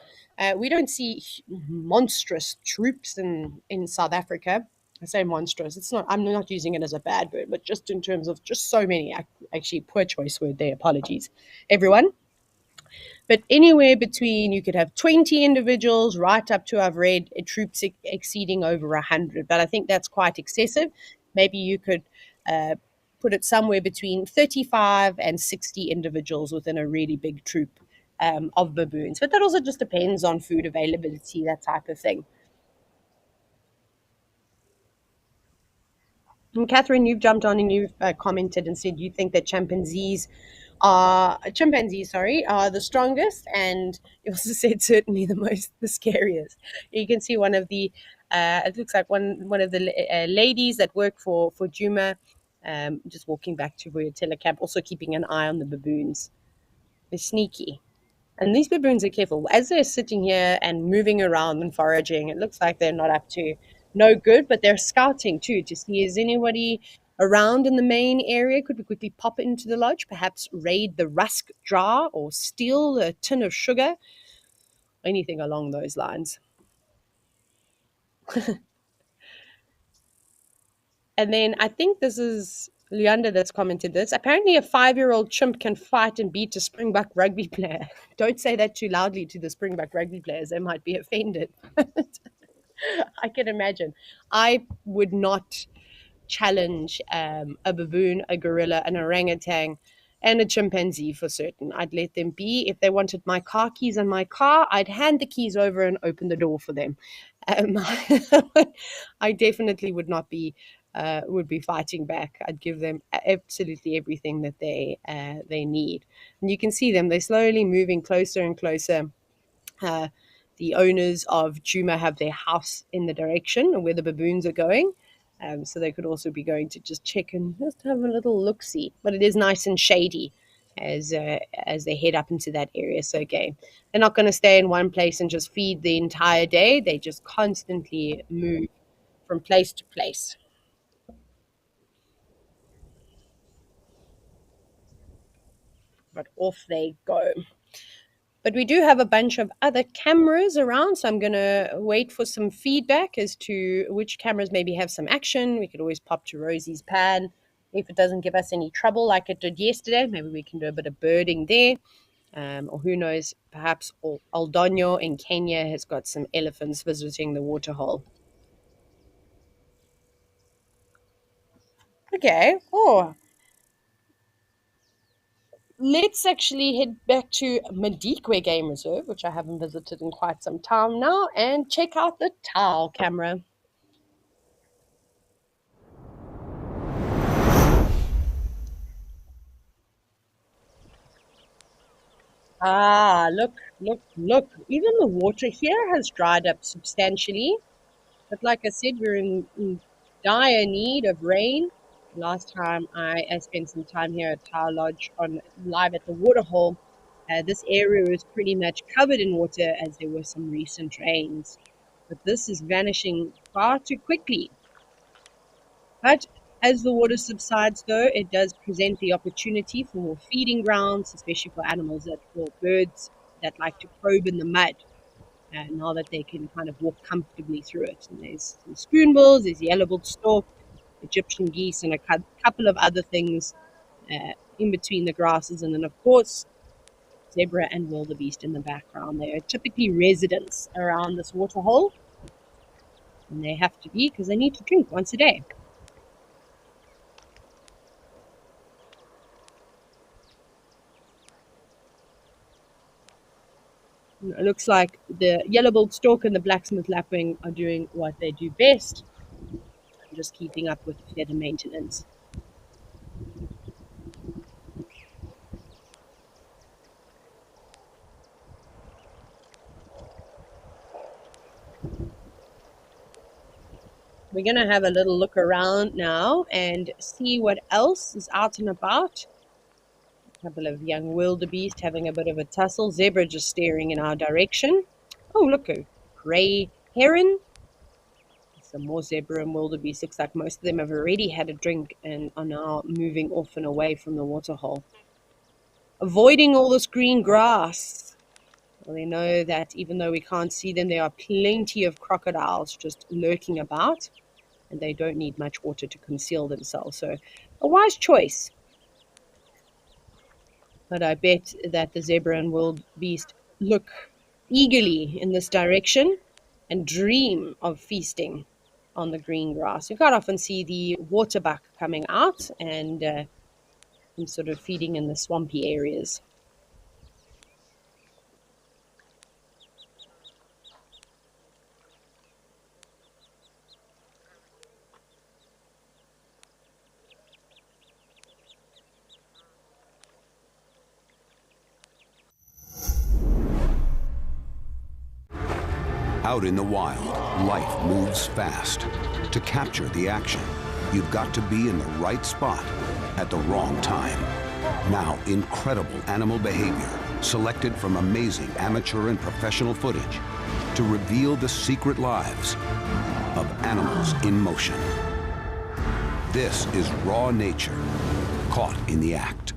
We don't see monstrous troops in South Africa. I say monstrous. It's not. I'm not using it as a bad word, but just in terms of just so many. Actually, poor choice word there. Apologies, everyone. But anywhere between, you could have 20 individuals right up to, I've read, troops exceeding over 100. But I think that's quite excessive. Maybe you could uh, put it somewhere between 35 and 60 individuals within a really big troop of baboons. But that also just depends on food availability, that type of thing. And Catherine, you've jumped on and you've commented and said you think that chimpanzees are the strongest, and you also said certainly the scariest. You can see one of the it looks like one of the ladies that work for Juma, just walking back to Voyatella camp, also keeping an eye on the baboons. They're sneaky. And these baboons are careful. As they're sitting here and moving around and foraging, it looks like they're not up to no good, but they're scouting too to see, is anybody around in the main area? Could we quickly pop into the lodge, perhaps raid the rusk jar or steal a tin of sugar? Anything along those lines. And then I think this is Leander that's commented this. Apparently, a 5-year-old chimp can fight and beat a Springbok rugby player. Don't say that too loudly to the Springbok rugby players. They might be offended. I can imagine. I would not challenge a baboon, a gorilla, an orangutan, and a chimpanzee for certain. I'd let them be. If they wanted my car keys and my car, I'd hand the keys over and open the door for them. I definitely would be fighting back. I'd give them absolutely everything that they need. And you can see them; they're slowly moving closer and closer. The owners of Juma have their house in the direction where the baboons are going. So they could also be going to just check and just have a little look-see. But it is nice and shady as they head up into that area. So again, they're not going to stay in one place and just feed the entire day. They just constantly move from place to place. But off they go. But we do have a bunch of other cameras around, so I'm going to wait for some feedback as to which cameras maybe have some action. We could always pop to Rosie's pan. If it doesn't give us any trouble like it did yesterday, maybe we can do a bit of birding there. Or who knows, perhaps Aldonyo in Kenya has got some elephants visiting the Waterhole. Okay. Oh, let's actually head back to Madikwe Game Reserve, which I haven't visited in quite some time now, and check out the towel camera. Ah, look, look, look. Even the water here has dried up substantially. But like I said, we're in dire need of rain. Last time I spent some time here at Tower Lodge on live at the Waterhole, this area was pretty much covered in water as there were some recent rains. But this is vanishing far too quickly. But as the water subsides, though, it does present the opportunity for more feeding grounds, especially for birds that like to probe in the mud. Now that they can kind of walk comfortably through it. And there's some spoonbills, there's yellow-billed stork, Egyptian geese, and a couple of other things in between the grasses. And then, of course, zebra and wildebeest in the background. They are typically residents around this waterhole, and they have to be because they need to drink once a day. It looks like the yellow-billed stork and the blacksmith lapwing are doing what they do best, just keeping up with feather maintenance. We're going to have a little look around now and see what else is out and about. A couple of young wildebeest having a bit of a tussle. Zebra just staring in our direction. Oh, look, a grey heron. Some more zebra and wildebeest. Looks like most of them have already had a drink and are now moving off and away from the waterhole. Avoiding all this green grass. Well, they know that even though we can't see them, there are plenty of crocodiles just lurking about, and they don't need much water to conceal themselves. So a wise choice. But I bet that the zebra and wildebeest look eagerly in this direction and dream of feasting on the green grass. You quite often see the waterbuck coming out and sort of feeding in the swampy areas. Out in the wild, life moves fast. To capture the action, you've got to be in the right spot at the wrong time. Now, incredible animal behavior, selected from amazing amateur and professional footage, to reveal the secret lives of animals in motion. This is raw nature, caught in the act.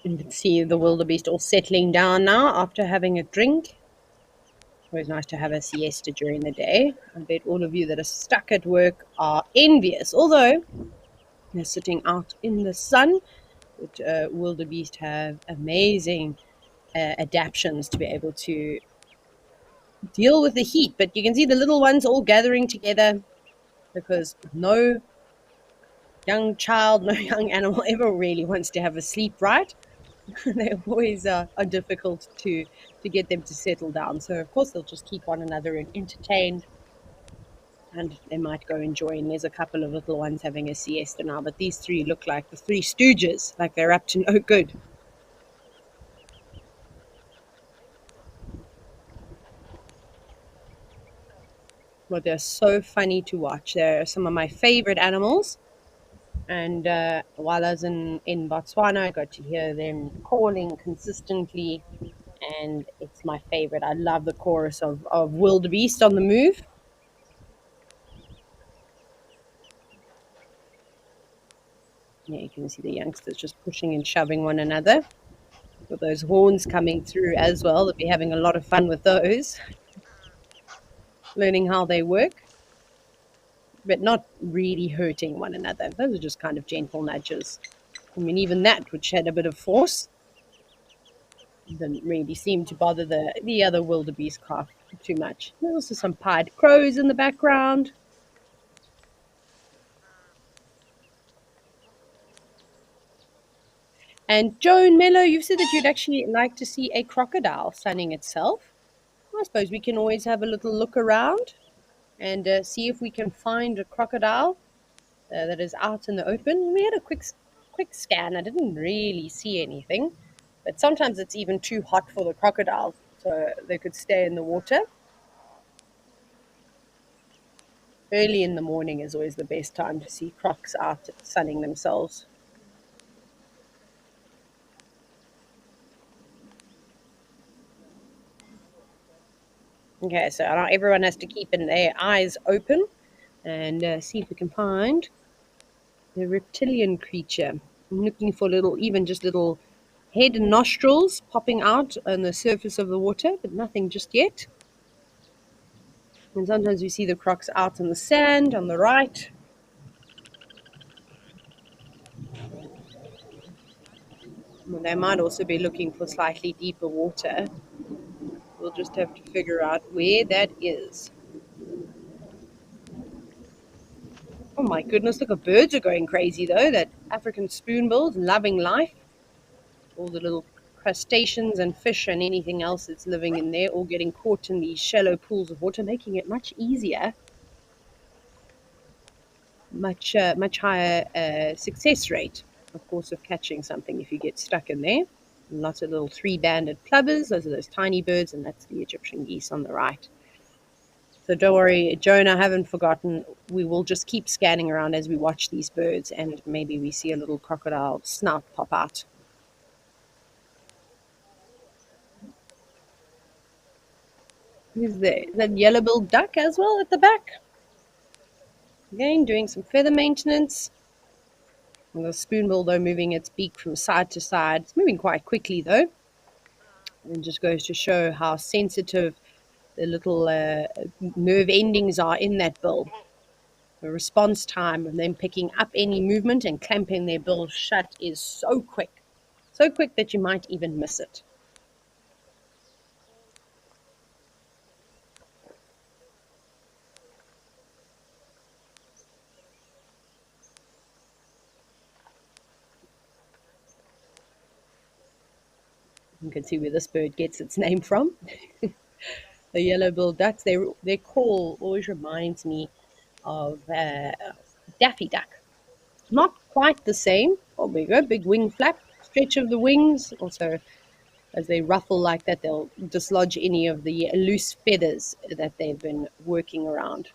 You can see the wildebeest all settling down now after having a drink. Always nice to have a siesta during the day. I bet all of you that are stuck at work are envious, although they're sitting out in the sun. But wildebeest have amazing adaptations to be able to deal with the heat. But you can see the little ones all gathering together because no young child, no young animal ever really wants to have a sleep, right? They always are difficult to get them to settle down. So of course they'll just keep one another entertained, and they might go enjoying. There's a couple of little ones having a siesta now, but these three look like the Three Stooges, like they're up to no good. But they're so funny to watch. They're some of my favorite animals. And while I was in Botswana, I got to hear them calling consistently, and it's my favorite. I love the chorus of wildebeest on the move. Yeah, you can see the youngsters just pushing and shoving one another with those horns coming through as well. They'll be having a lot of fun with those, learning how they work, but not really hurting one another. Those are just kind of gentle nudges. I mean, even that, which had a bit of force, didn't really seem to bother the other wildebeest calf too much. There's also some pied crows in the background. And Joan Mello, you've said that you'd actually like to see a crocodile sunning itself. I suppose we can always have a little look around and see if we can find a crocodile that is out in the open. We had a quick scan. I didn't really see anything, but sometimes it's even too hot for the crocodiles, so they could stay in the water. Early in the morning is always the best time to see crocs out sunning themselves. Okay, so now everyone has to keep their eyes open and see if we can find the reptilian creature. I'm looking for even just little head and nostrils popping out on the surface of the water, but nothing just yet. And sometimes we see the crocs out on the sand on the right. They might also be looking for slightly deeper water. We'll just have to figure out where that is. Oh my goodness, look, the birds are going crazy though. That African spoonbill, loving life. All the little crustaceans and fish and anything else that's living in there, all getting caught in these shallow pools of water, making it much easier, much higher success rate, of course, of catching something if you get stuck in there. And lots of little three-banded plovers. Those are those tiny birds, and that's the Egyptian geese on the right. So don't worry, Joan, I haven't forgotten. We will just keep scanning around as we watch these birds, and maybe we see a little crocodile snout pop out. Who's there? Is that yellow-billed duck as well at the back? Again, doing some feather maintenance. And the spoonbill, though, moving its beak from side to side. It's moving quite quickly, though. And just goes to show how sensitive the little nerve endings are in that bill. The response time of them picking up any movement and clamping their bill shut is so quick. So quick that you might even miss it. You can see where this bird gets its name from. The yellow-billed ducks, their call always reminds me of Daffy Duck. Not quite the same. Oh, there you go, big wing flap, stretch of the wings. Also, as they ruffle like that, they'll dislodge any of the loose feathers that they've been working around.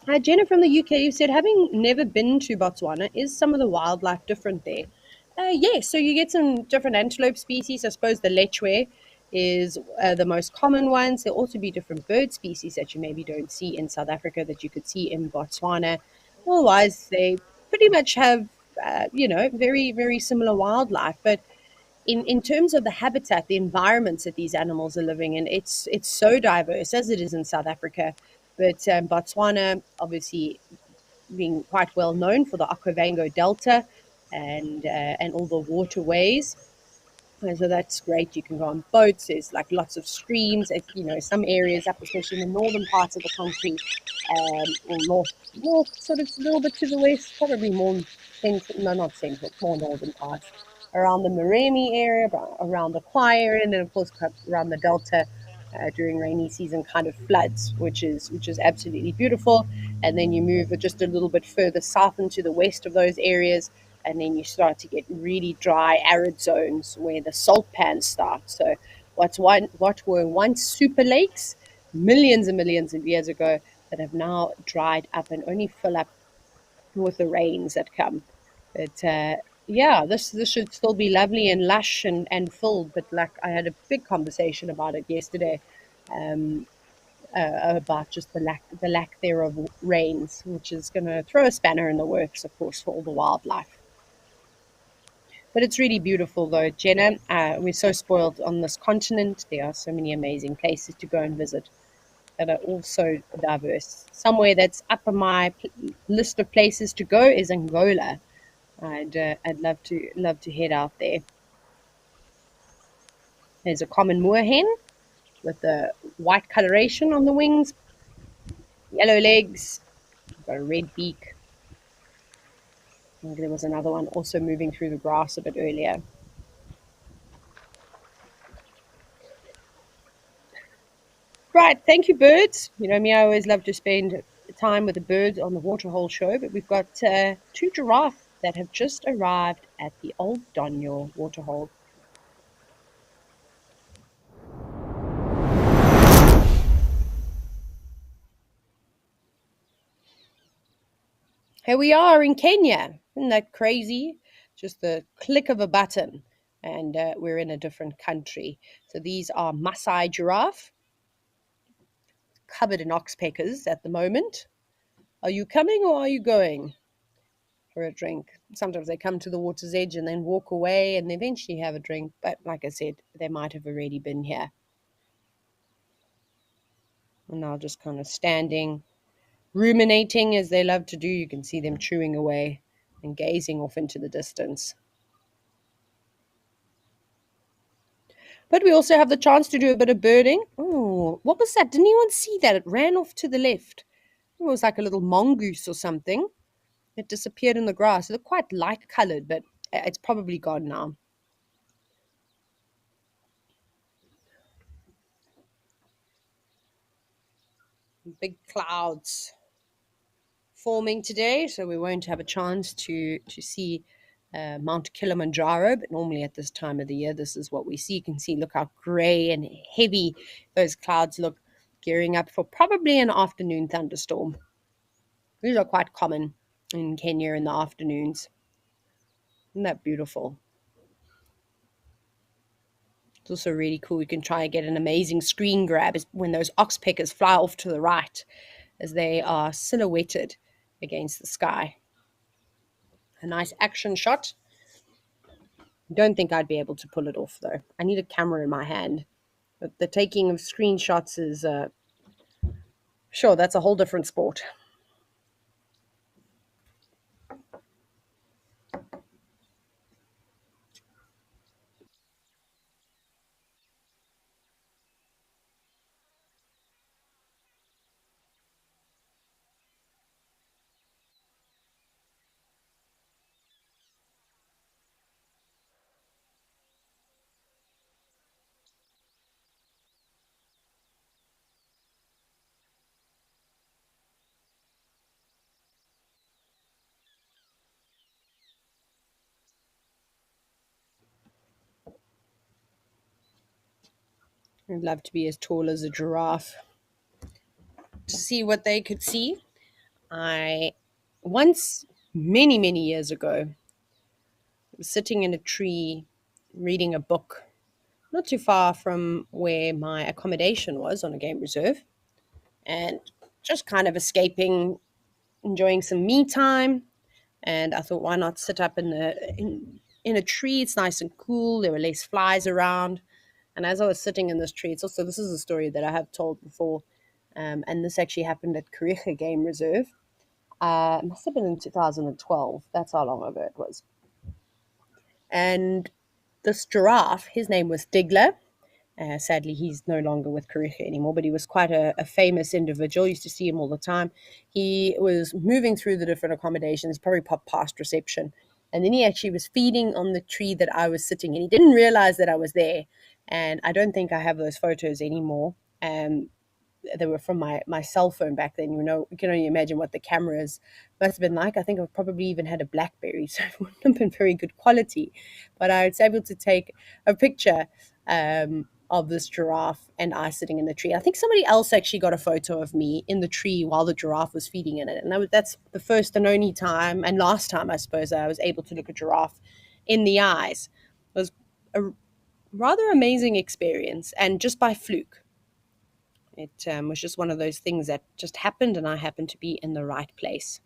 Hi, Jenna from the UK. You said, having never been to Botswana, is some of the wildlife different there? Yes, so you get some different antelope species. I suppose the lechwe is the most common ones. There'll also be different bird species that you maybe don't see in South Africa that you could see in Botswana. Otherwise, they pretty much have very, very similar wildlife. But in terms of the habitat, the environments that these animals are living in, it's so diverse as it is in South Africa. But Botswana, obviously, being quite well known for the Okavango Delta and all the waterways. And so that's great. You can go on boats. There's like lots of streams. Some areas up, especially in the northern parts of the country, or north, sort of a little bit to the west, probably more central. No, not central, more northern parts, around the Moremi area, around the Kwai area, and then of course around the Delta. During rainy season, kind of floods, which is absolutely beautiful. And then you move just a little bit further south into the west of those areas, and then you start to get really dry, arid zones where the salt pans start. So, what were once super lakes millions and millions of years ago that have now dried up and only fill up with the rains that come. But yeah, this should still be lovely and lush and filled. But like I had a big conversation about it yesterday, um, about just the lack there of rains, which is going to throw a spanner in the works, of course, for all the wildlife. But it's really beautiful, though, Jenna. We're so spoiled on this continent. There are so many amazing places to go and visit that are also diverse. Somewhere that's up on my list of places to go is Angola. I'd love to head out there. There's a common moorhen with the white coloration on the wings, yellow legs, got a red beak. I think there was another one also moving through the grass a bit earlier. Right, thank you, birds. You know me, I always love to spend time with the birds on the Waterhole show, but we've got two giraffe that have just arrived at the Old Donyo Waterhole. Here we are in Kenya. Isn't that crazy? Just the click of a button, and we're in a different country. So these are Maasai giraffe, covered in oxpeckers at the moment. Are you coming or are you going for a drink? Sometimes they come to the water's edge and then walk away and eventually have a drink. But like I said, they might have already been here. And now just kind of standing, ruminating as they love to do. You can see them chewing away and gazing off into the distance. But we also have the chance to do a bit of birding. Oh, what was that? Didn't anyone see that? It ran off to the left. It was like a little mongoose or something. It disappeared in the grass. It looked quite light colored, but it's probably gone now. Big clouds forming today, so we won't have a chance to see Mount Kilimanjaro. But normally at this time of the year, this is what we see. You can see, look how grey and heavy those clouds look, gearing up for probably an afternoon thunderstorm. These are quite common in Kenya in the afternoons. Isn't that beautiful? It's also really cool. You can try and get an amazing screen grab when those oxpeckers fly off to the right as they are silhouetted against the sky. A nice action shot. Don't think I'd be able to pull it off, though. I need a camera in my hand. But the taking of screenshots is, sure, that's a whole different sport. I'd love to be as tall as a giraffe to see what they could see. I once, many, many years ago, was sitting in a tree reading a book not too far from where my accommodation was on a game reserve, and just kind of escaping, enjoying some me time. and I thought, why not sit up in a tree? It's nice and cool. There were less flies around. And as I was sitting in this tree, this is a story that I have told before, and this actually happened at Kariega Game Reserve. It must have been in 2012. That's how long ago it was. And this giraffe, his name was Digler. Sadly, he's no longer with Kariega anymore, but he was quite a famous individual. Used to see him all the time. He was moving through the different accommodations, probably popped past reception. And then he actually was feeding on the tree that I was sitting in. He didn't realize that I was there. And I don't think I have those photos anymore. They were from my cell phone back then. You can only imagine what the cameras must have been like. I think I probably even had a BlackBerry, so it wouldn't have been very good quality. But I was able to take a picture of this giraffe and I sitting in the tree. I think somebody else actually got a photo of me in the tree while the giraffe was feeding in it. And that's the first and only time, and last time, I suppose, I was able to look a giraffe in the eyes. It was a rather amazing experience, and just by fluke. It was just one of those things that just happened, and I happened to be in the right place.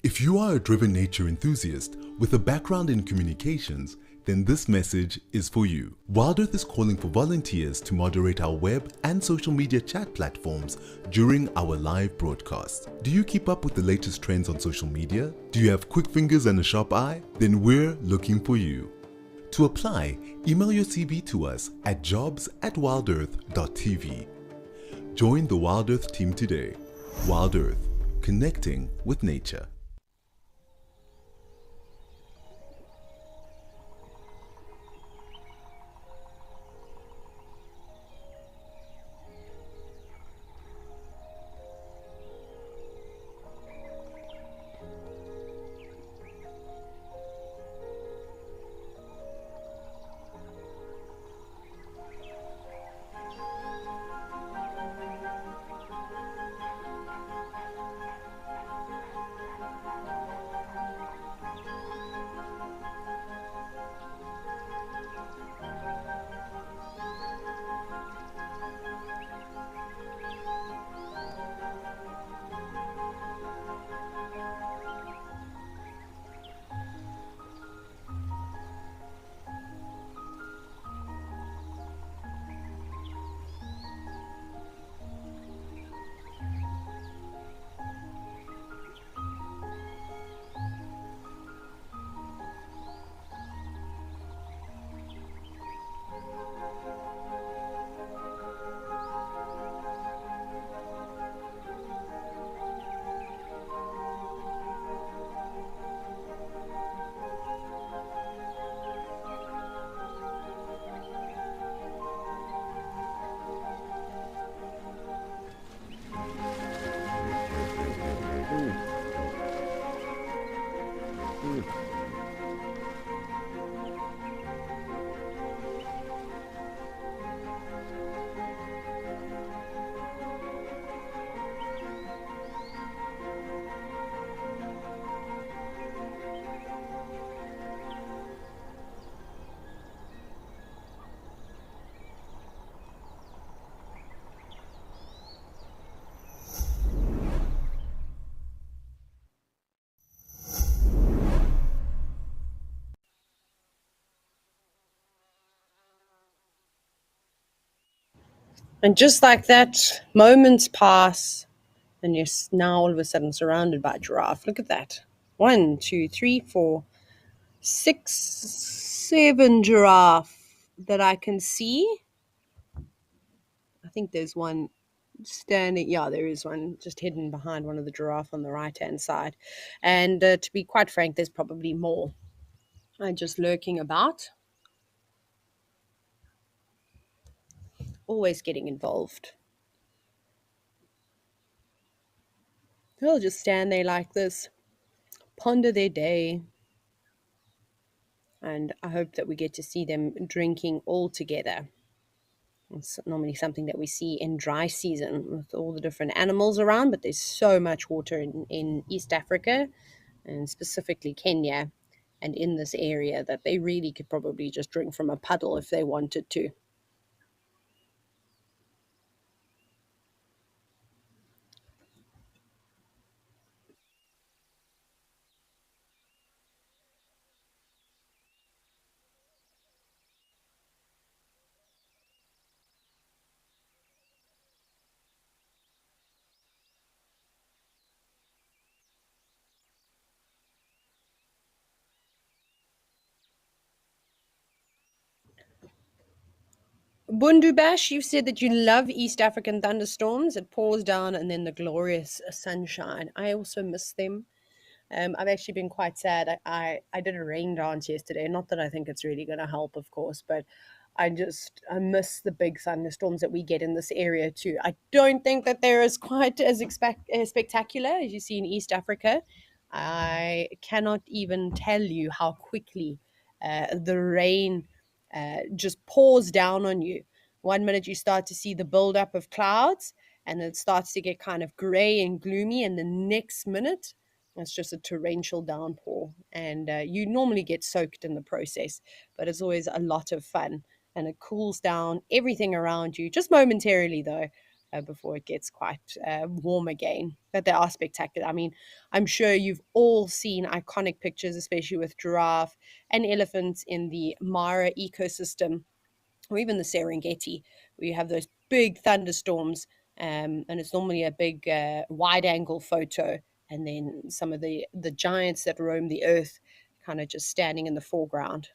If you are a driven nature enthusiast with a background in communications, then this message is for you. WildEarth is calling for volunteers to moderate our web and social media chat platforms during our live broadcasts. Do you keep up with the latest trends on social media? Do you have quick fingers and a sharp eye? Then we're looking for you. To apply, email your CV to us at jobs@wildearth.tv. Join the WildEarth team today. WildEarth, connecting with nature. And just like that, moments pass, and you're now all of a sudden surrounded by giraffe. Look at that. 1, 2, 3, 4, 6, 7 giraffe that I can see. I think there's one standing. Yeah, there is one just hidden behind one of the giraffe on the right-hand side. And to be quite frank, there's probably more just lurking about. Always getting involved. They'll just stand there like this, ponder their day. and I hope that we get to see them drinking all together. It's normally something that we see in dry season with all the different animals around, but there's so much water in East Africa and specifically Kenya and in this area that they really could probably just drink from a puddle if they wanted to. Bundu Bash, you've said that you love East African thunderstorms. It pours down and then the glorious sunshine. I also miss them. I've actually been quite sad. I did a rain dance yesterday. Not that I think it's really going to help, of course, but I miss the big thunderstorms that we get in this area too. I don't think that they're as quite as spectacular as you see in East Africa. I cannot even tell you how quickly the rain just pours down on you. One minute you start to see the buildup of clouds, and it starts to get kind of gray and gloomy, and the next minute it's just a torrential downpour, and you normally get soaked in the process, but it's always a lot of fun, and it cools down everything around you just momentarily, though, before it gets quite warm again. But they are spectacular. I mean, I'm sure you've all seen iconic pictures, especially with giraffe and elephants in the Mara ecosystem, or even the Serengeti, where you have those big thunderstorms, and it's normally a big wide angle photo, and then some of the giants that roam the earth kind of just standing in the foreground.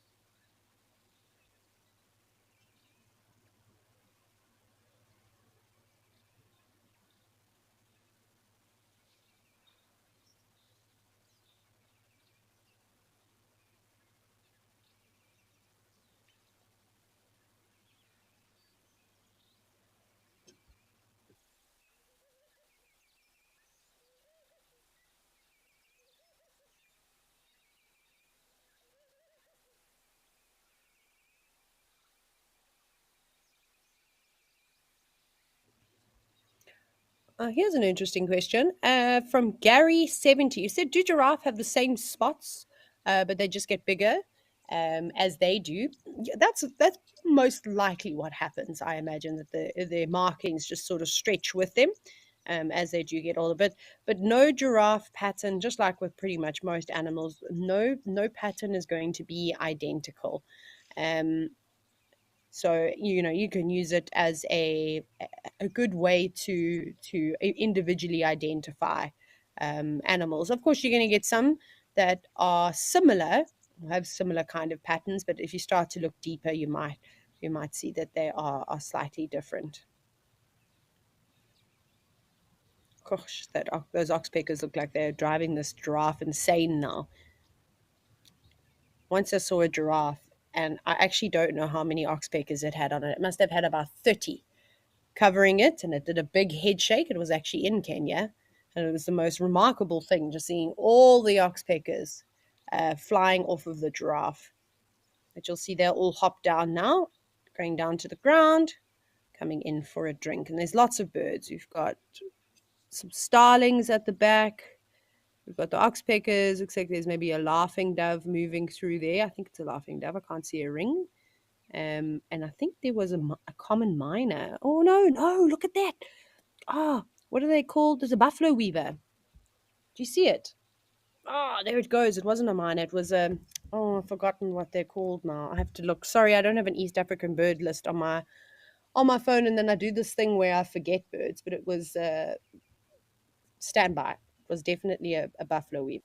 Here's an interesting question from Gary70. You said, do giraffe have the same spots, but they just get bigger as they do? Yeah, that's most likely what happens. I imagine that their markings just sort of stretch with them as they do get older. But no giraffe pattern, just like with pretty much most animals, no pattern is going to be identical. Um, so you can use it as a good way to individually identify animals. Of course, you're going to get some that are similar, have similar kind of patterns, but if you start to look deeper, you might see that they are slightly different. Gosh, those oxpeckers look like they're driving this giraffe insane now. Once I saw a giraffe, and I actually don't know how many oxpeckers it had on it. It must have had about 30 covering it, and it did a big head shake. It was actually in Kenya, and it was the most remarkable thing, just seeing all the oxpeckers flying off of the giraffe. But you'll see they're all hopped down now, going down to the ground, coming in for a drink. And there's lots of birds. We've got some starlings at the back. We've got the oxpeckers. Looks like there's maybe a laughing dove moving through there. I think it's a laughing dove. I can't see a ring. And I think there was a common myna. Oh, no, look at that. What are they called? There's a buffalo weaver. Do you see it? There it goes. It wasn't a myna. It was a, I've forgotten what they're called now. I have to look. Sorry, I don't have an East African bird list on my phone, and then I do this thing where I forget birds, but it was standby. It was definitely a buffalo weaver.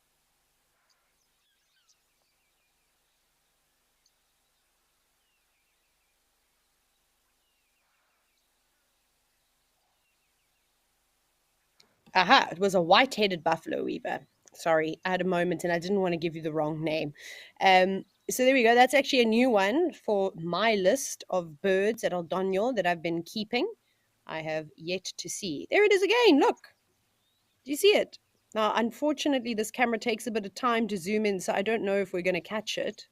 Aha, it was a white-headed buffalo weaver. Sorry, I had a moment and I didn't want to give you the wrong name. So there we go. That's actually a new one for my list of birds at Aldonyo that I've been keeping. I have yet to see. There it is again. Look. Do you see it? Now, unfortunately, this camera takes a bit of time to zoom in, so I don't know if we're going to catch it.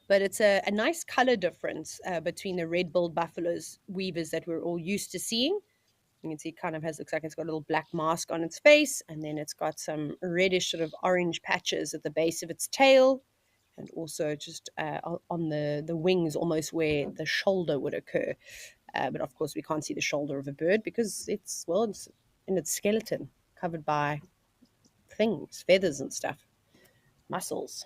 but it's a nice color difference between the red-billed buffaloes weavers that we're all used to seeing. You can see it kind of looks like it's got a little black mask on its face, and then it's got some reddish sort of orange patches at the base of its tail, and also just on the wings, almost where the shoulder would occur. But of course, we can't see the shoulder of a bird because it's in its skeleton, covered by things, feathers and stuff, muscles.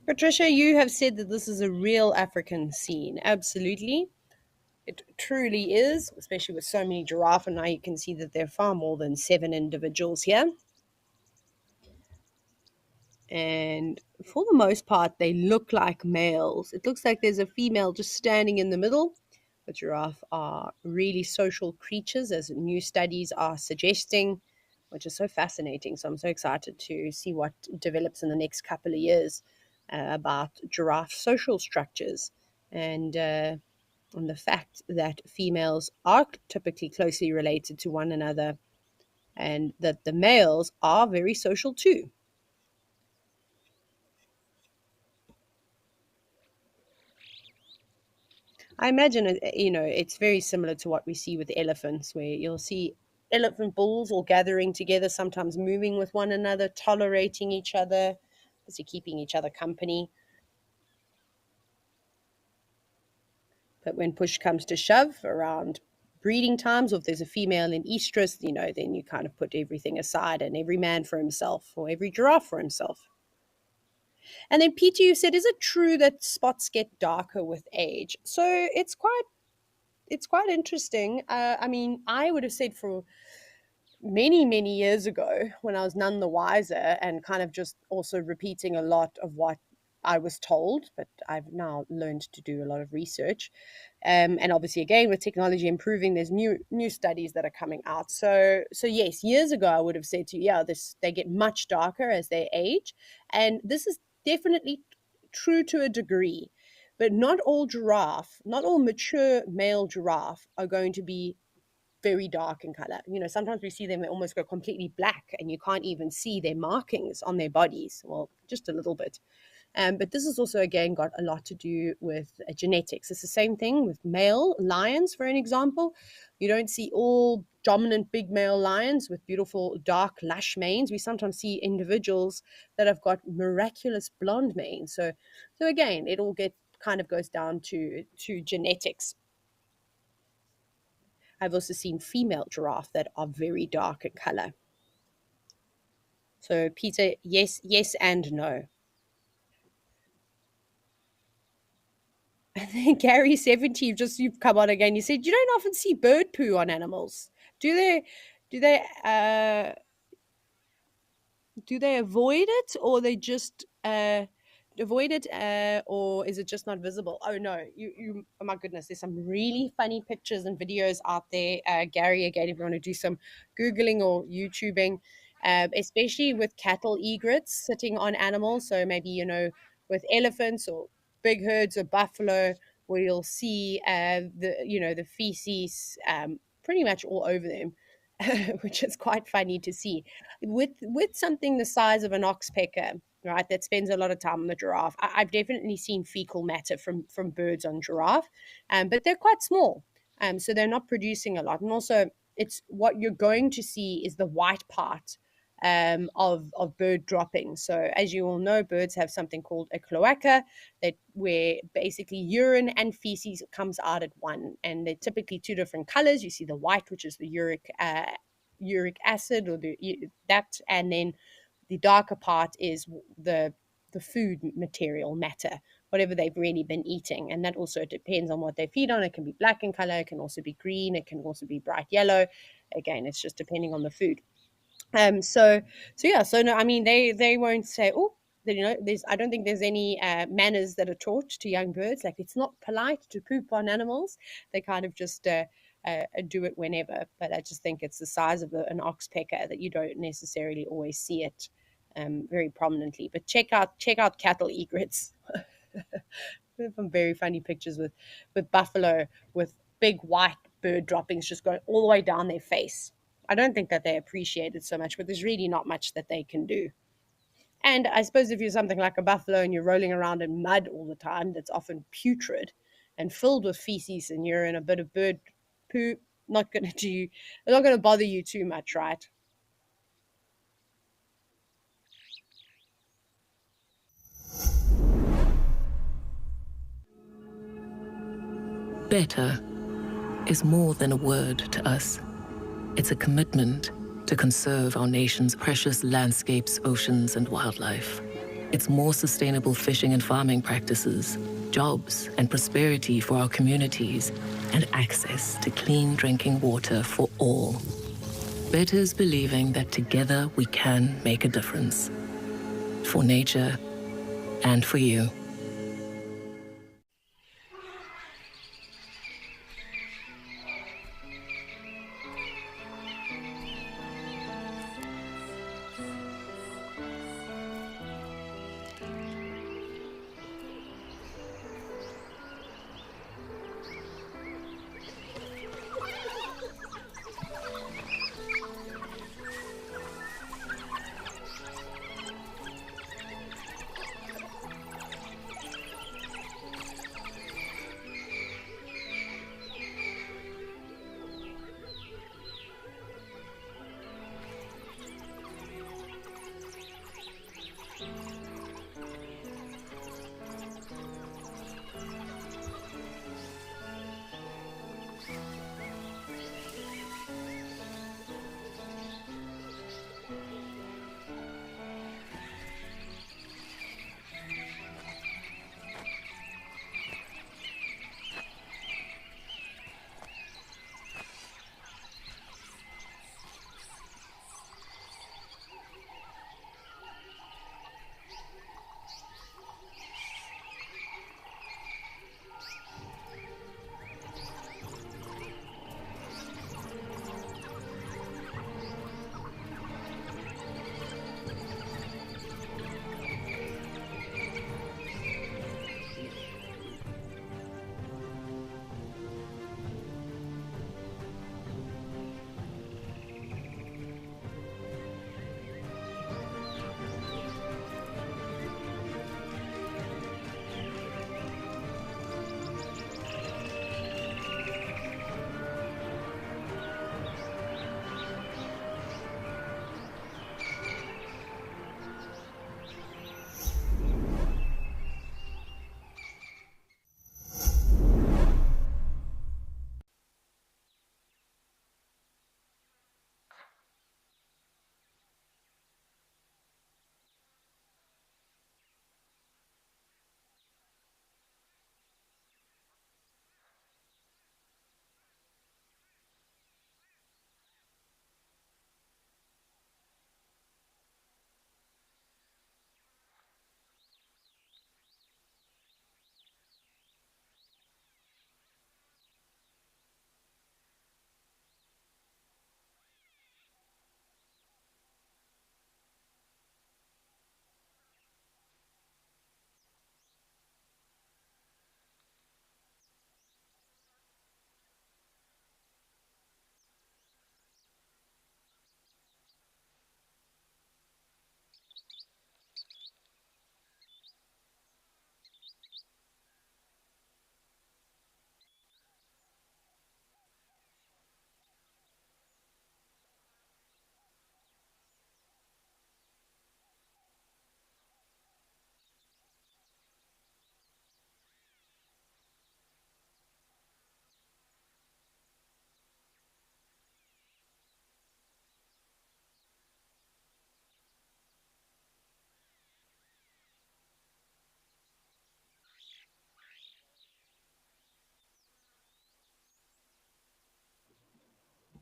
Patricia, you have said that this is a real African scene. Absolutely. It truly is, especially with so many giraffe. And now you can see that there are far more than 7 individuals here. And for the most part, they look like males. It looks like there's a female just standing in the middle. But giraffe are really social creatures, as new studies are suggesting, which is so fascinating. So I'm so excited to see what develops in the next couple of years about giraffe social structures and the fact that females are typically closely related to one another and that the males are very social too. I imagine it's very similar to what we see with elephants, where you'll see elephant bulls all gathering together, sometimes moving with one another, tolerating each other, obviously keeping each other company. But when push comes to shove around breeding times, or if there's a female in estrus, then you kind of put everything aside and every man for himself or every giraffe for himself. And then Peter, you said, is it true that spots get darker with age? So it's quite interesting. I mean, I would have said for many, many years ago when I was none the wiser and kind of just also repeating a lot of what I was told, but I've now learned to do a lot of research. And obviously, again, with technology improving, there's new studies that are coming out. So yes, years ago I would have said to you, yeah, they get much darker as they age, and this is definitely true to a degree. But not all mature male giraffe are going to be very dark in color. Sometimes we see them almost go completely black and you can't even see their markings on their bodies. Well, just a little bit. But this has also, again, got a lot to do with genetics. It's the same thing with male lions, for an example. You don't see all dominant big male lions with beautiful dark lush manes. We sometimes see individuals that have got miraculous blonde manes. So again, it all kind of goes down to genetics. I've also seen female giraffe that are very dark in color. So Peter, yes and no. And then Gary 70, you've come on again. You said you don't often see bird poo on animals. Do they do they do they avoid it, or they just avoid it, or is it just not visible? Oh no, you oh my goodness, there's some really funny pictures and videos out there. Gary, again, if you want to do some googling or YouTubing, especially with cattle egrets sitting on animals, so maybe with elephants or big herds of buffalo, where you'll see the feces pretty much all over them. Which is quite funny to see. With something the size of an oxpecker, right, that spends a lot of time on the giraffe, I've definitely seen fecal matter from birds on giraffe, but they're quite small, so they're not producing a lot. And also, it's what you're going to see is the white part of bird droppings. So as you all know, birds have something called a cloaca, that where basically urine and feces comes out at one, and they're typically two different colors. You see the white, which is the uric acid, or that, and then the darker part is the food material matter, whatever they've really been eating. And that also depends on what they feed on. It can be black in color, it can also be green, it can also be bright yellow. Again, it's just depending on the food. So no, I mean, they won't say, oh, there's, I don't think there's any manners that are taught to young birds. Like, it's not polite to poop on animals. They kind of just do it whenever. But I just think it's the size of an oxpecker that you don't necessarily always see it very prominently. But check out cattle egrets. Some very funny pictures with buffalo with big white bird droppings just going all the way down their face. I don't think that they appreciate it so much, but there's really not much that they can do. And I suppose if you're something like a buffalo and you're rolling around in mud all the time, that's often putrid and filled with feces, and you're in a bit of bird poo, not going to bother you too much, right? Better is more than a word to us. It's a commitment to conserve our nation's precious landscapes, oceans, and wildlife. It's more sustainable fishing and farming practices, jobs and prosperity for our communities, and access to clean drinking water for all. Better's believing that together we can make a difference. For nature and for you.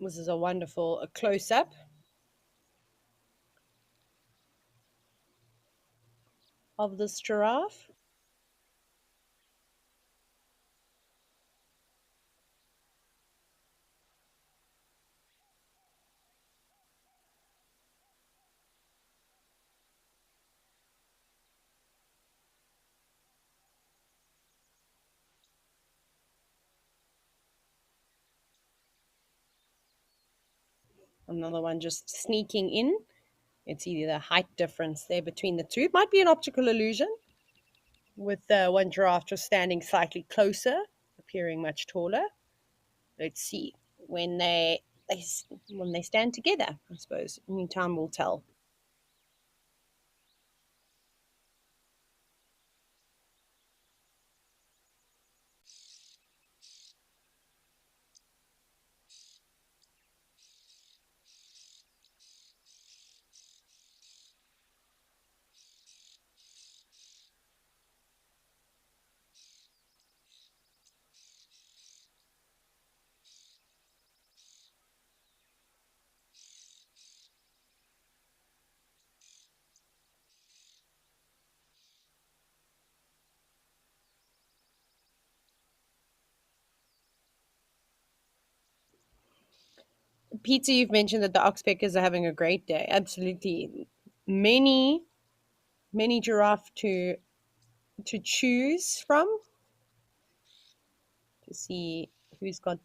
This is a wonderful close-up of this giraffe. Another one just sneaking in. It's either the height difference there between the two. It might be an optical illusion with one giraffe just standing slightly closer, appearing much taller. Let's see when they when they stand together. I suppose only time will tell. Peter, you've mentioned that the oxpeckers are having a great day. Absolutely, many giraffe to choose from to see who's got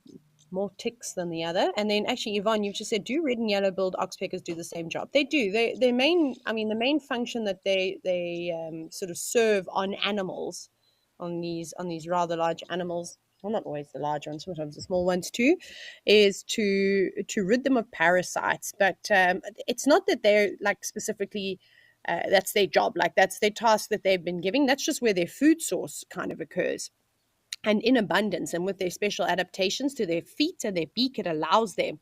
more ticks than the other. And then actually, Yvonne, you've just said, do red and yellow billed oxpeckers do the same job? They do. Their main, I mean, the main function that they sort of serve on animals, on these rather large animals. Well, not always the large ones, sometimes the small ones too, is to rid them of parasites. But it's not that they're like specifically that's their job, like that's their task that they've been giving. That's just where their food source kind of occurs and in abundance. And with their special adaptations to their feet and their beak, it allows them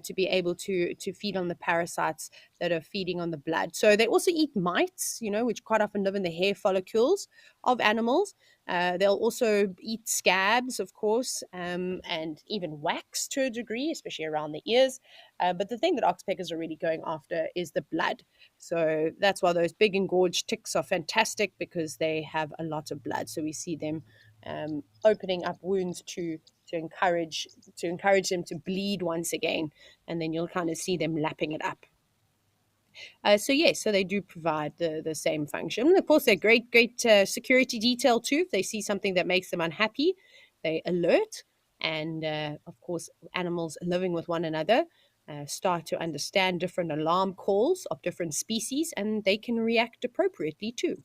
to be able to feed on the parasites that are feeding on the blood. So they also eat mites, which quite often live in the hair follicles of animals. They'll also eat scabs, of course, and even wax to a degree, especially around the ears. But the thing that oxpeckers are really going after is the blood. So that's why those big engorged ticks are fantastic, because they have a lot of blood. So we see them opening up wounds to encourage them to bleed once again, and then you'll kind of see them lapping it up. So yes, so they do provide the same function. And of course, they're great security detail too. If they see something that makes them unhappy, they alert. And of course, animals living with one another start to understand different alarm calls of different species, and they can react appropriately too.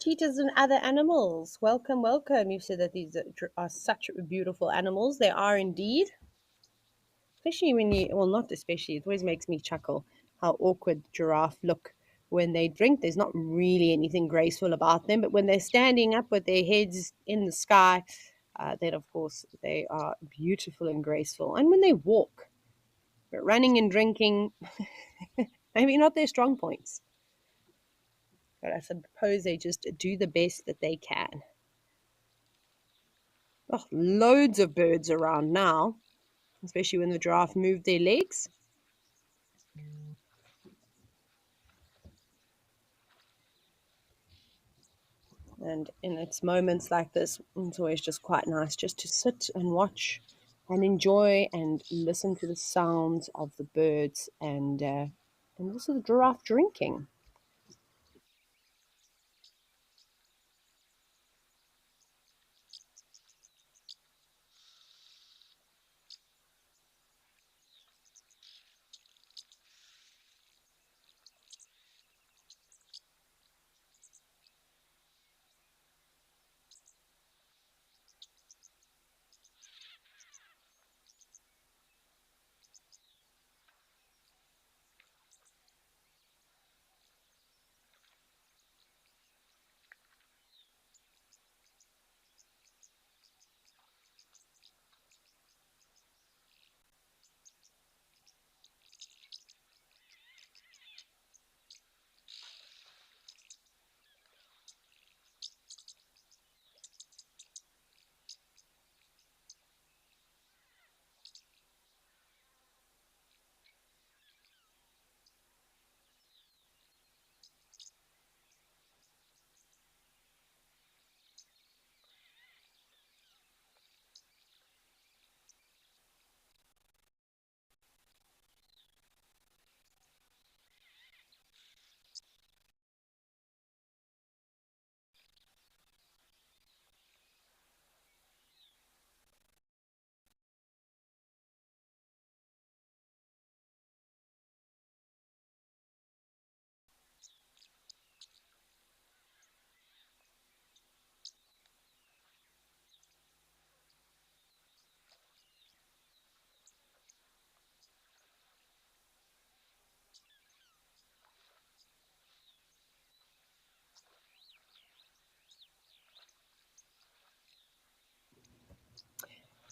cheetahs and other animals. Welcome, welcome. You said that these are such beautiful animals. They are indeed. Especially when you, well, not especially, it always makes me chuckle how awkward giraffe look when they drink. There's not really anything graceful about them, but when they're standing up with their heads in the sky, then of course they are beautiful and graceful. And when they walk, but running and drinking, maybe not their strong points. But I suppose they just do the best that they can. Oh, loads of birds around now, especially when the giraffe moved their legs. And in its moments like this, it's always just quite nice just to sit and watch and enjoy and listen to the sounds of the birds and also the giraffe drinking.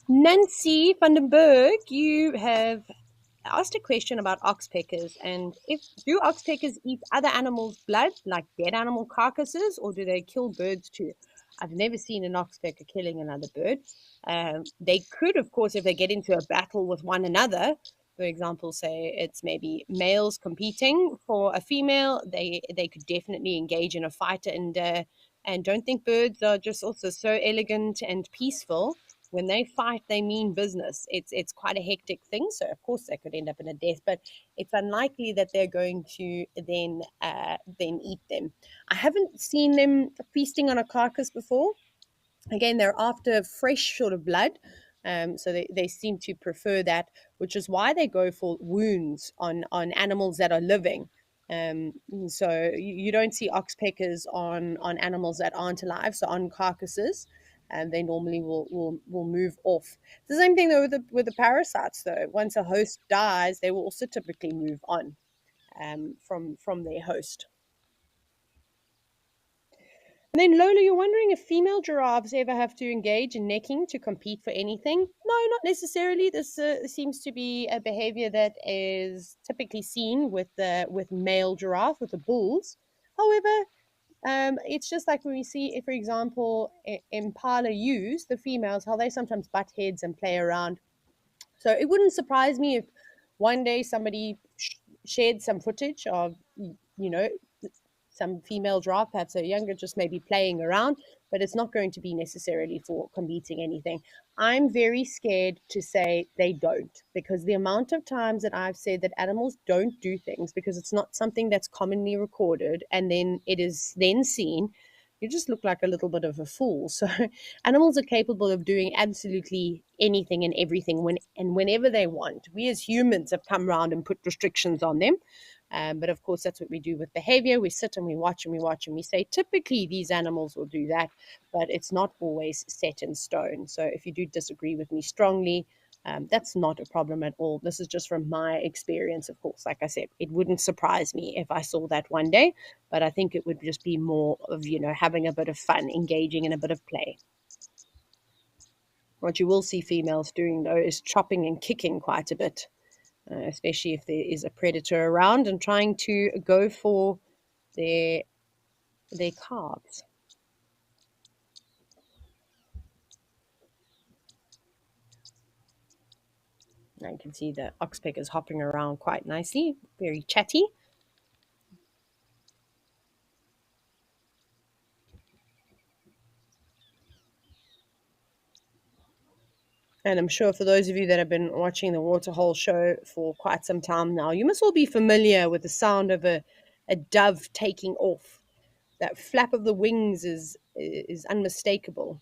Nancy van den Berg, you have asked a question about oxpeckers, and if do oxpeckers eat other animals' blood, like dead animal carcasses, or do they kill birds too? I've never seen an oxpecker killing another bird. They could, of course, if they get into a battle with one another. For example, say it's maybe males competing for a female, they could definitely engage in a fight and don't think birds are just also so elegant and peaceful. When they fight, they mean business. It's quite a hectic thing. So of course they could end up in a death, but it's unlikely that they're going to then eat them. I haven't seen them feasting on a carcass before. Again, they're after fresh sort of blood. So they seem to prefer that, which is why they go for wounds on animals that are living. So you don't see oxpeckers on animals that aren't alive, so on carcasses, and they normally will move off. It's the same thing though with the parasites though. Once a host dies, they will also typically move on from their host. And then Lola, you're wondering if female giraffes ever have to engage in necking to compete for anything? No, not necessarily. This seems to be a behavior that is typically seen with male giraffe, with the bulls. However, it's just like when we see, if, for example, impala ewes, the females, how they sometimes butt heads and play around. So it wouldn't surprise me if one day somebody shared some footage of, some female giraffe, perhaps a younger, just maybe playing around, but it's not going to be necessarily for competing anything. I'm very scared to say they don't, because the amount of times that I've said that animals don't do things because it's not something that's commonly recorded and then it is then seen, you just look like a little bit of a fool. So animals are capable of doing absolutely anything and everything when and whenever they want. We as humans have come around and put restrictions on them, But of course, that's what we do with behavior. We sit and we watch and we watch and we say, typically these animals will do that, but it's not always set in stone. So if you do disagree with me strongly, that's not a problem at all. This is just from my experience, of course. Like I said, it wouldn't surprise me if I saw that one day, but I think it would just be more of, having a bit of fun, engaging in a bit of play. What you will see females doing, though, is chopping and kicking quite a bit, especially if there is a predator around, and trying to go for their calves. Now you can see the oxpeckers hopping around quite nicely, very chatty. And I'm sure for those of you that have been watching the Waterhole show for quite some time now, you must all be familiar with the sound of a dove taking off. That flap of the wings is unmistakable.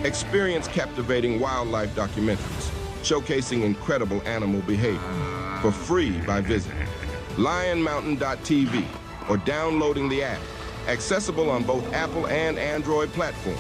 Experience captivating wildlife documentaries showcasing incredible animal behavior for free by visiting lionmountain.tv or downloading the app, accessible on both Apple and Android platforms.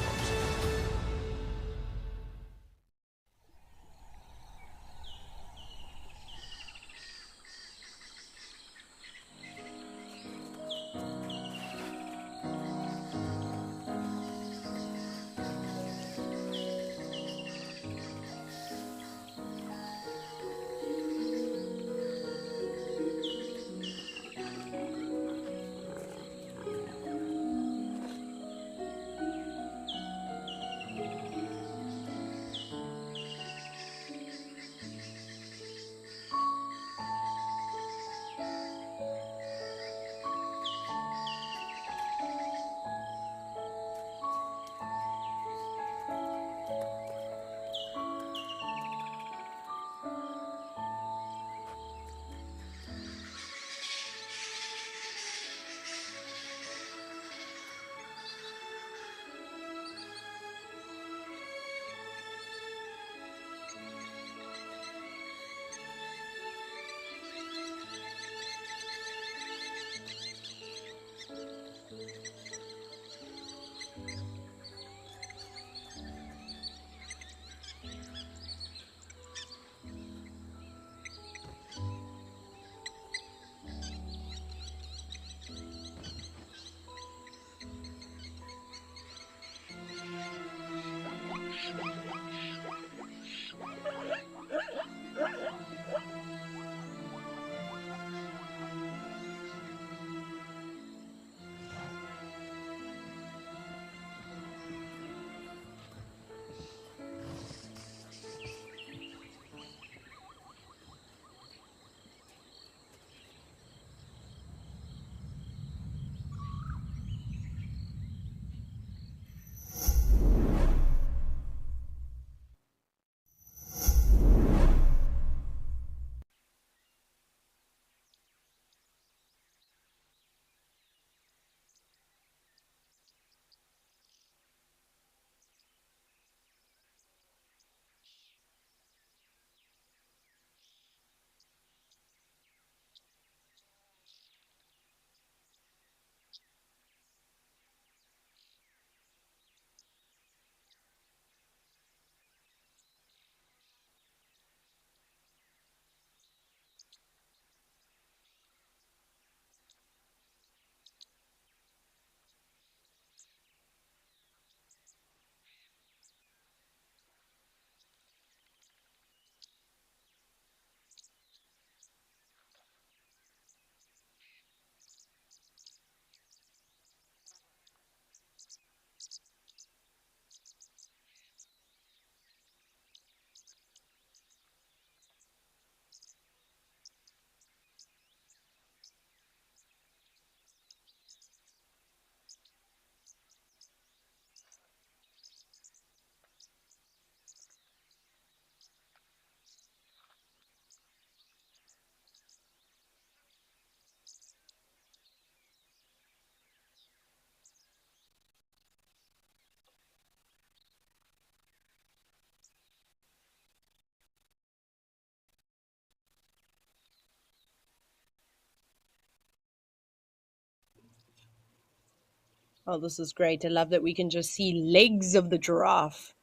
Oh, this is great. I love that we can just see legs of the giraffe.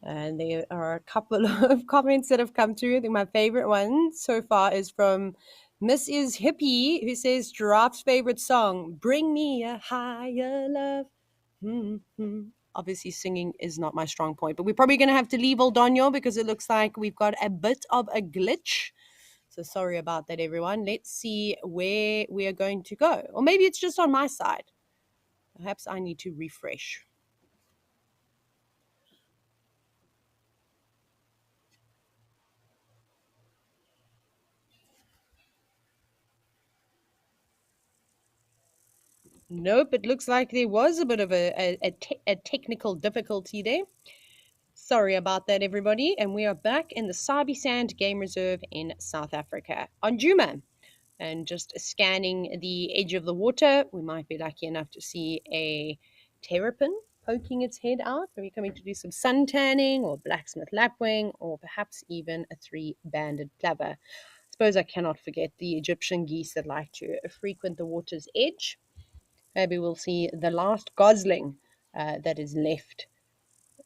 And there are a couple of comments that have come through. I think my favorite one so far is from Mrs. Hippie, who says, Giraffe's favorite song, Bring Me a Higher Love. Obviously, singing is not my strong point, but we're probably going to have to leave Oldonyo because it looks like we've got a bit of a glitch. So sorry about that, everyone. Let's see where we are going to go. Or maybe it's just on my side. Perhaps I need to refresh. Nope, it looks like there was a bit of a technical difficulty there. Sorry about that, everybody. And we are back in the Sabi Sand Game Reserve in South Africa on Juma. And just scanning the edge of the water, we might be lucky enough to see a terrapin poking its head out. Maybe coming to do some sun tanning or blacksmith lapwing or perhaps even a three-banded plover. I suppose I cannot forget the Egyptian geese that like to frequent the water's edge. Maybe we'll see the last gosling that is left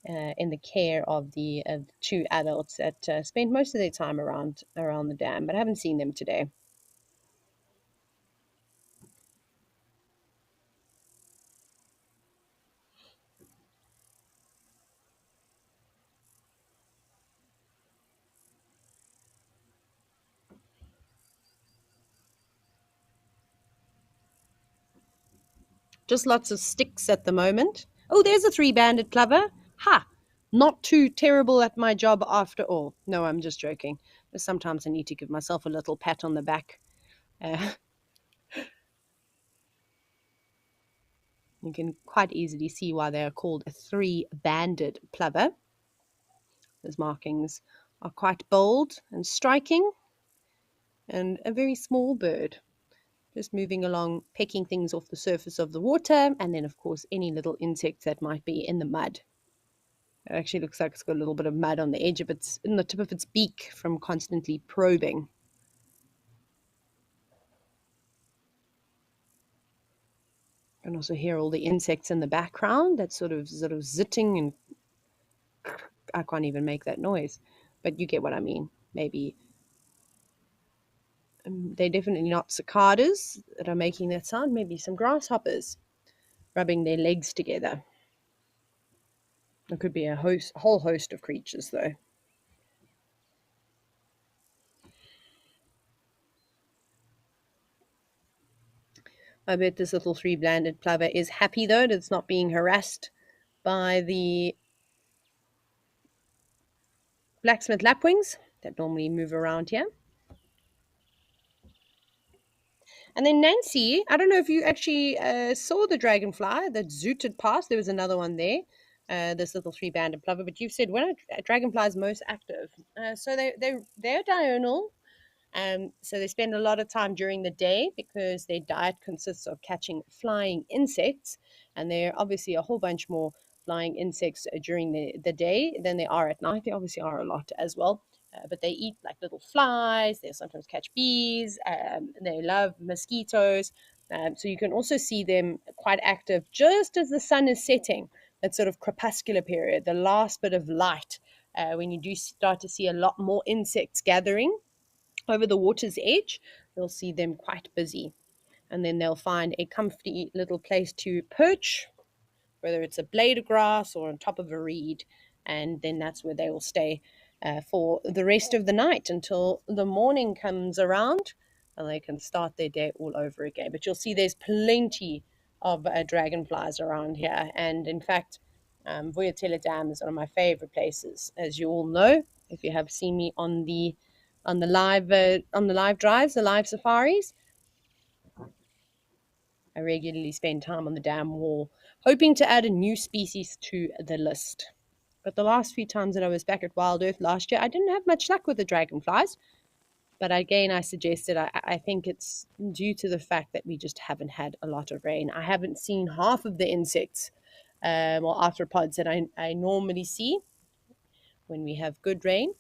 in the care of the two adults that spent most of their time around the dam, but I haven't seen them today. Just lots of sticks at the moment. Oh, there's a three-banded plover. Ha! Not too terrible at my job after all. No, I'm just joking. Sometimes I need to give myself a little pat on the back. You can quite easily see why they are called a three-banded plover. Those markings are quite bold and striking, and a very small bird. Just moving along, pecking things off the surface of the water, and then, of course, any little insects that might be in the mud. It actually looks like it's got a little bit of mud on the edge of its, in the tip of its beak from constantly probing. You can also hear all the insects in the background, that sort of zitting, and I can't even make that noise, but you get what I mean. Maybe they're definitely not cicadas that are making that sound. Maybe some grasshoppers rubbing their legs together. It could be a whole host of creatures, though. I bet this little three-banded plover is happy, though, that it's not being harassed by the blacksmith lapwings that normally move around here. And then Nancy, I don't know if you actually saw the dragonfly that zooted past. There was another one there, this little three-banded plover. But you've said when a dragonfly is most active, so they're diurnal. So they spend a lot of time during the day because their diet consists of catching flying insects, and there are obviously a whole bunch more flying insects during the day than there are at night. There obviously are a lot as well. But they eat like little flies. They sometimes catch bees. They love mosquitoes. So you can also see them quite active just as the sun is setting, that sort of crepuscular period, the last bit of light, when you do start to see a lot more insects gathering over the water's edge. You'll see them quite busy. And then they'll find a comfy little place to perch, whether it's a blade of grass or on top of a reed. And then that's where they will stay for the rest of the night until the morning comes around and they can start their day all over again. But you'll see there's plenty of dragonflies around here. And in fact, Vuyatela Dam is one of my favorite places, as you all know, if you have seen me on the live drives, the live safaris. I regularly spend time on the dam wall, hoping to add a new species to the list. But the last few times that I was back at WildEarth last year, I didn't have much luck with the dragonflies. But again, I suggested I think it's due to the fact that we just haven't had a lot of rain. I haven't seen half of the insects or arthropods that I normally see when we have good rain.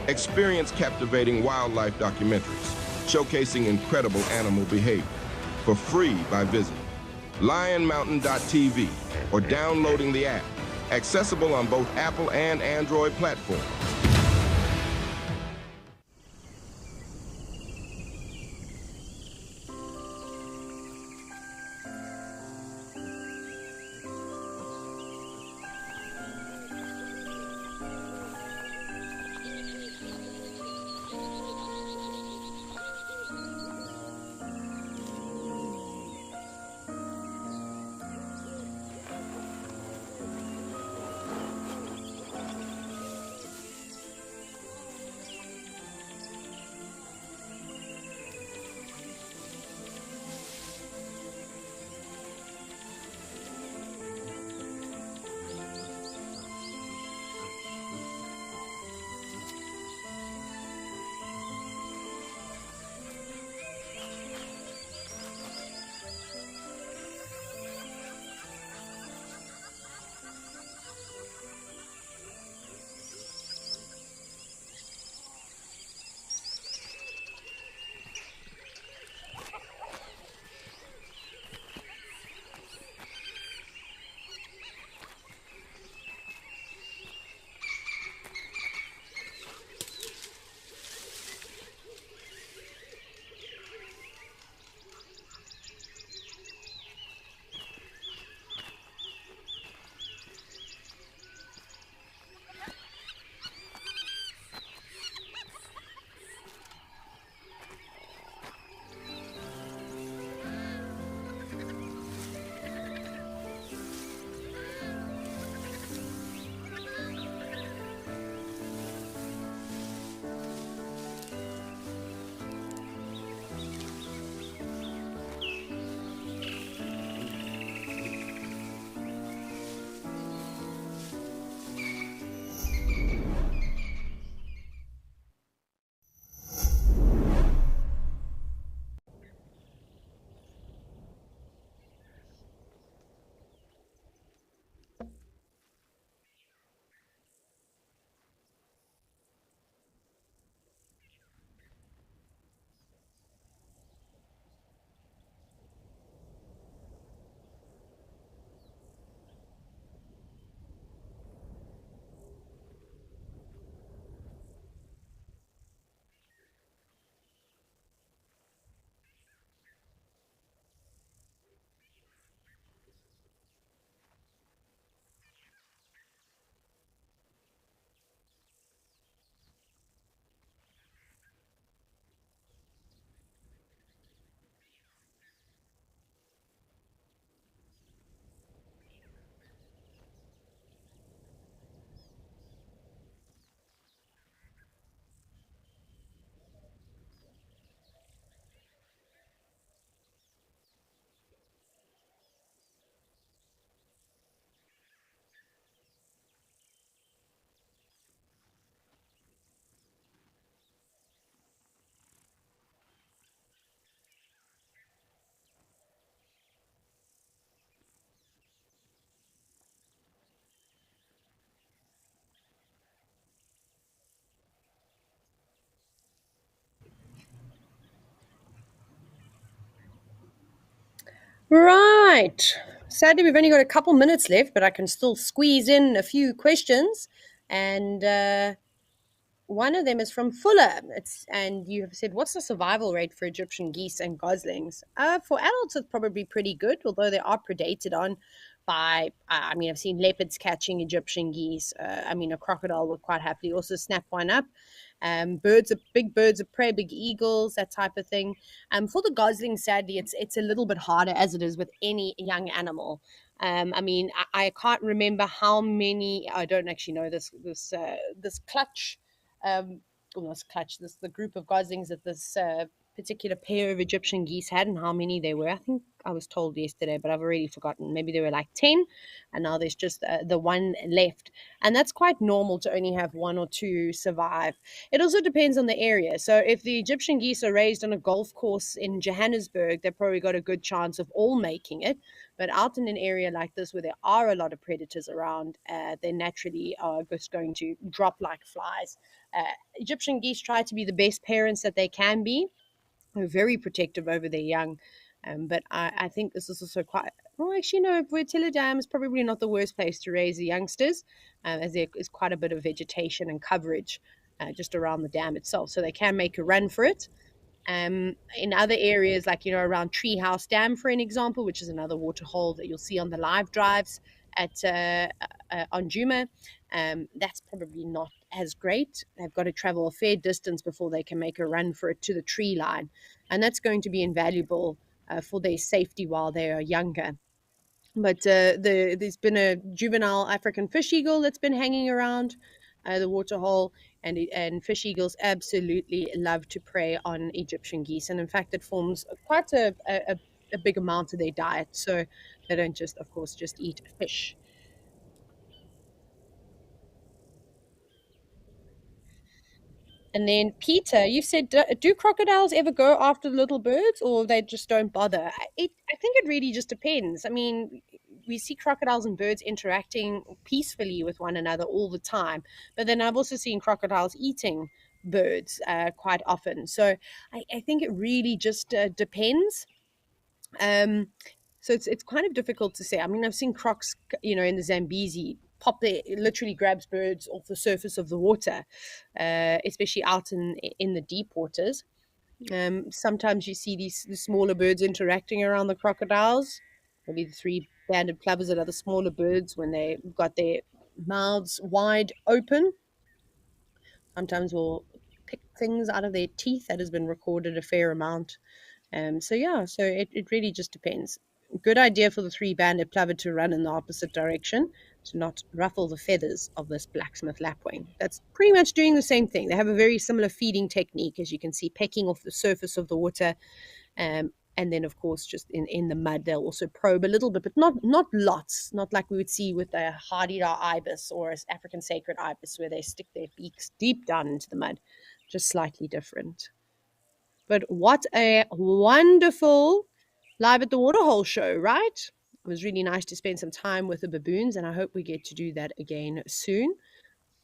Experience captivating wildlife documentaries showcasing incredible animal behavior for free by visiting lionmountain.tv or downloading the app, accessible on both Apple and Android platforms. Right. Sadly, we've only got a couple minutes left, but I can still squeeze in a few questions. And one of them is from Fuller. And you have said, what's the survival rate for Egyptian geese and goslings? For adults, it's probably pretty good, although they are predated on by, I mean, I've seen leopards catching Egyptian geese. I mean, a crocodile would quite happily also snap one up. Big birds of prey, big eagles, that type of thing. For the goslings, sadly, it's a little bit harder, as it is with any young animal. I mean, I can't remember how many. I don't actually know this clutch. Almost clutch this the group of goslings that this particular pair of Egyptian geese had and how many they were. I think I was told yesterday, but I've already forgotten. Maybe there were like 10, and now there's just the one left. And that's quite normal to only have one or two survive. It also depends on the area. So if the Egyptian geese are raised on a golf course in Johannesburg, they've probably got a good chance of all making it. But out in an area like this where there are a lot of predators around, they naturally are just going to drop like flies. Egyptian geese try to be the best parents that they can be. They're very protective over their young. But I think this is also quite, well, actually, no, Wetila Dam is probably not the worst place to raise the youngsters, as there is quite a bit of vegetation and coverage just around the dam itself. So they can make a run for it. In other areas, like, around Treehouse Dam, for an example, which is another water hole that you'll see on the live drives at on Juma, that's probably not as great. They've got to travel a fair distance before they can make a run for it to the tree line, and that's going to be invaluable for their safety while they are younger. But there's been a juvenile African fish eagle that's been hanging around the waterhole, and fish eagles absolutely love to prey on Egyptian geese, and in fact, it forms quite a big amount of their diet. So they don't just, of course, just eat fish. And then Peter, you said, do crocodiles ever go after the little birds, or they just don't bother? I think it really just depends. I mean, we see crocodiles and birds interacting peacefully with one another all the time, but then I've also seen crocodiles eating birds quite often. So I think it really just depends. Um, so it's kind of difficult to say. I mean, I've seen crocs, in the Zambezi pop there, it literally grabs birds off the surface of the water, especially out in the deep waters. Sometimes you see the smaller birds interacting around the crocodiles. Maybe the three-banded plovers and other smaller birds when they've got their mouths wide open. Sometimes will pick things out of their teeth. That has been recorded a fair amount. So it really just depends. Good idea for the three-banded plover to run in the opposite direction to not ruffle the feathers of this blacksmith lapwing. That's pretty much doing the same thing. They have a very similar feeding technique, as you can see, pecking off the surface of the water. And then, of course, just in the mud, they'll also probe a little bit, but not lots, not like we would see with a Hardida ibis or an African sacred ibis, where they stick their beaks deep down into the mud. Just slightly different. But what a wonderful Live at the Waterhole show, right? It was really nice to spend some time with the baboons, and I hope we get to do that again soon.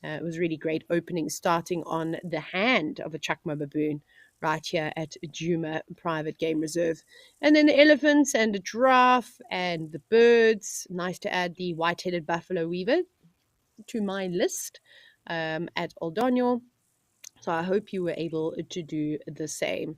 It was really great opening, starting on the hand of a Chakma baboon right here at Juma Private Game Reserve. And then the elephants and the giraffe and the birds. Nice to add the white-headed buffalo weaver to my list at Oldonyo. So I hope you were able to do the same.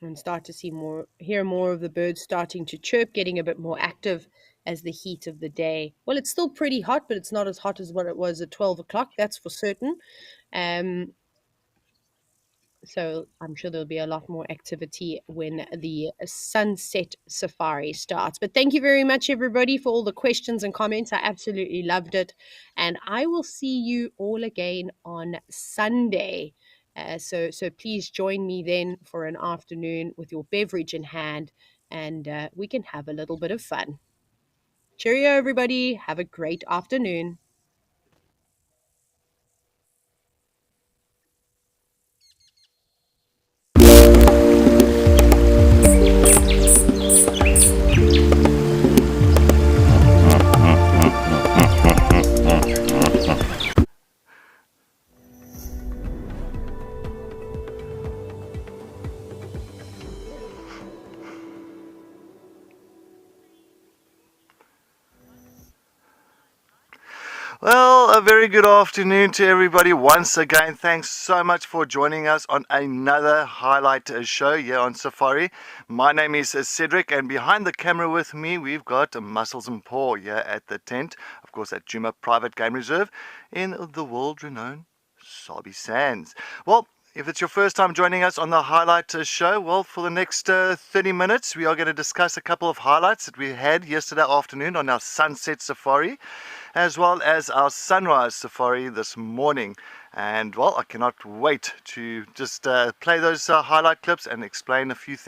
And start to hear more of the birds starting to chirp, getting a bit more active as the heat of the day. Well, it's still pretty hot, but it's not as hot as what it was at 12 o'clock, that's for certain. So I'm sure there'll be a lot more activity when the sunset safari starts. But thank you very much, everybody, for all the questions and comments. I absolutely loved it. And I will see you all again on Sunday. So please join me then for an afternoon with your beverage in hand, and we can have a little bit of fun. Cheerio, everybody. Have a great afternoon. Well, a very good afternoon to everybody. Once again, thanks so much for joining us on another highlight show here on Safari. My name is Cedric, and behind the camera with me, we've got Muscles and Paw here at the tent, of course, at Juma Private Game Reserve in the world-renowned Sabi Sands. Well, If it's your first time joining us on the Highlight Show, well, for the next 30 minutes, we are going to discuss a couple of highlights that we had yesterday afternoon on our sunset safari, as well as our sunrise safari this morning. And, well, I cannot wait to just play those highlight clips and explain a few things.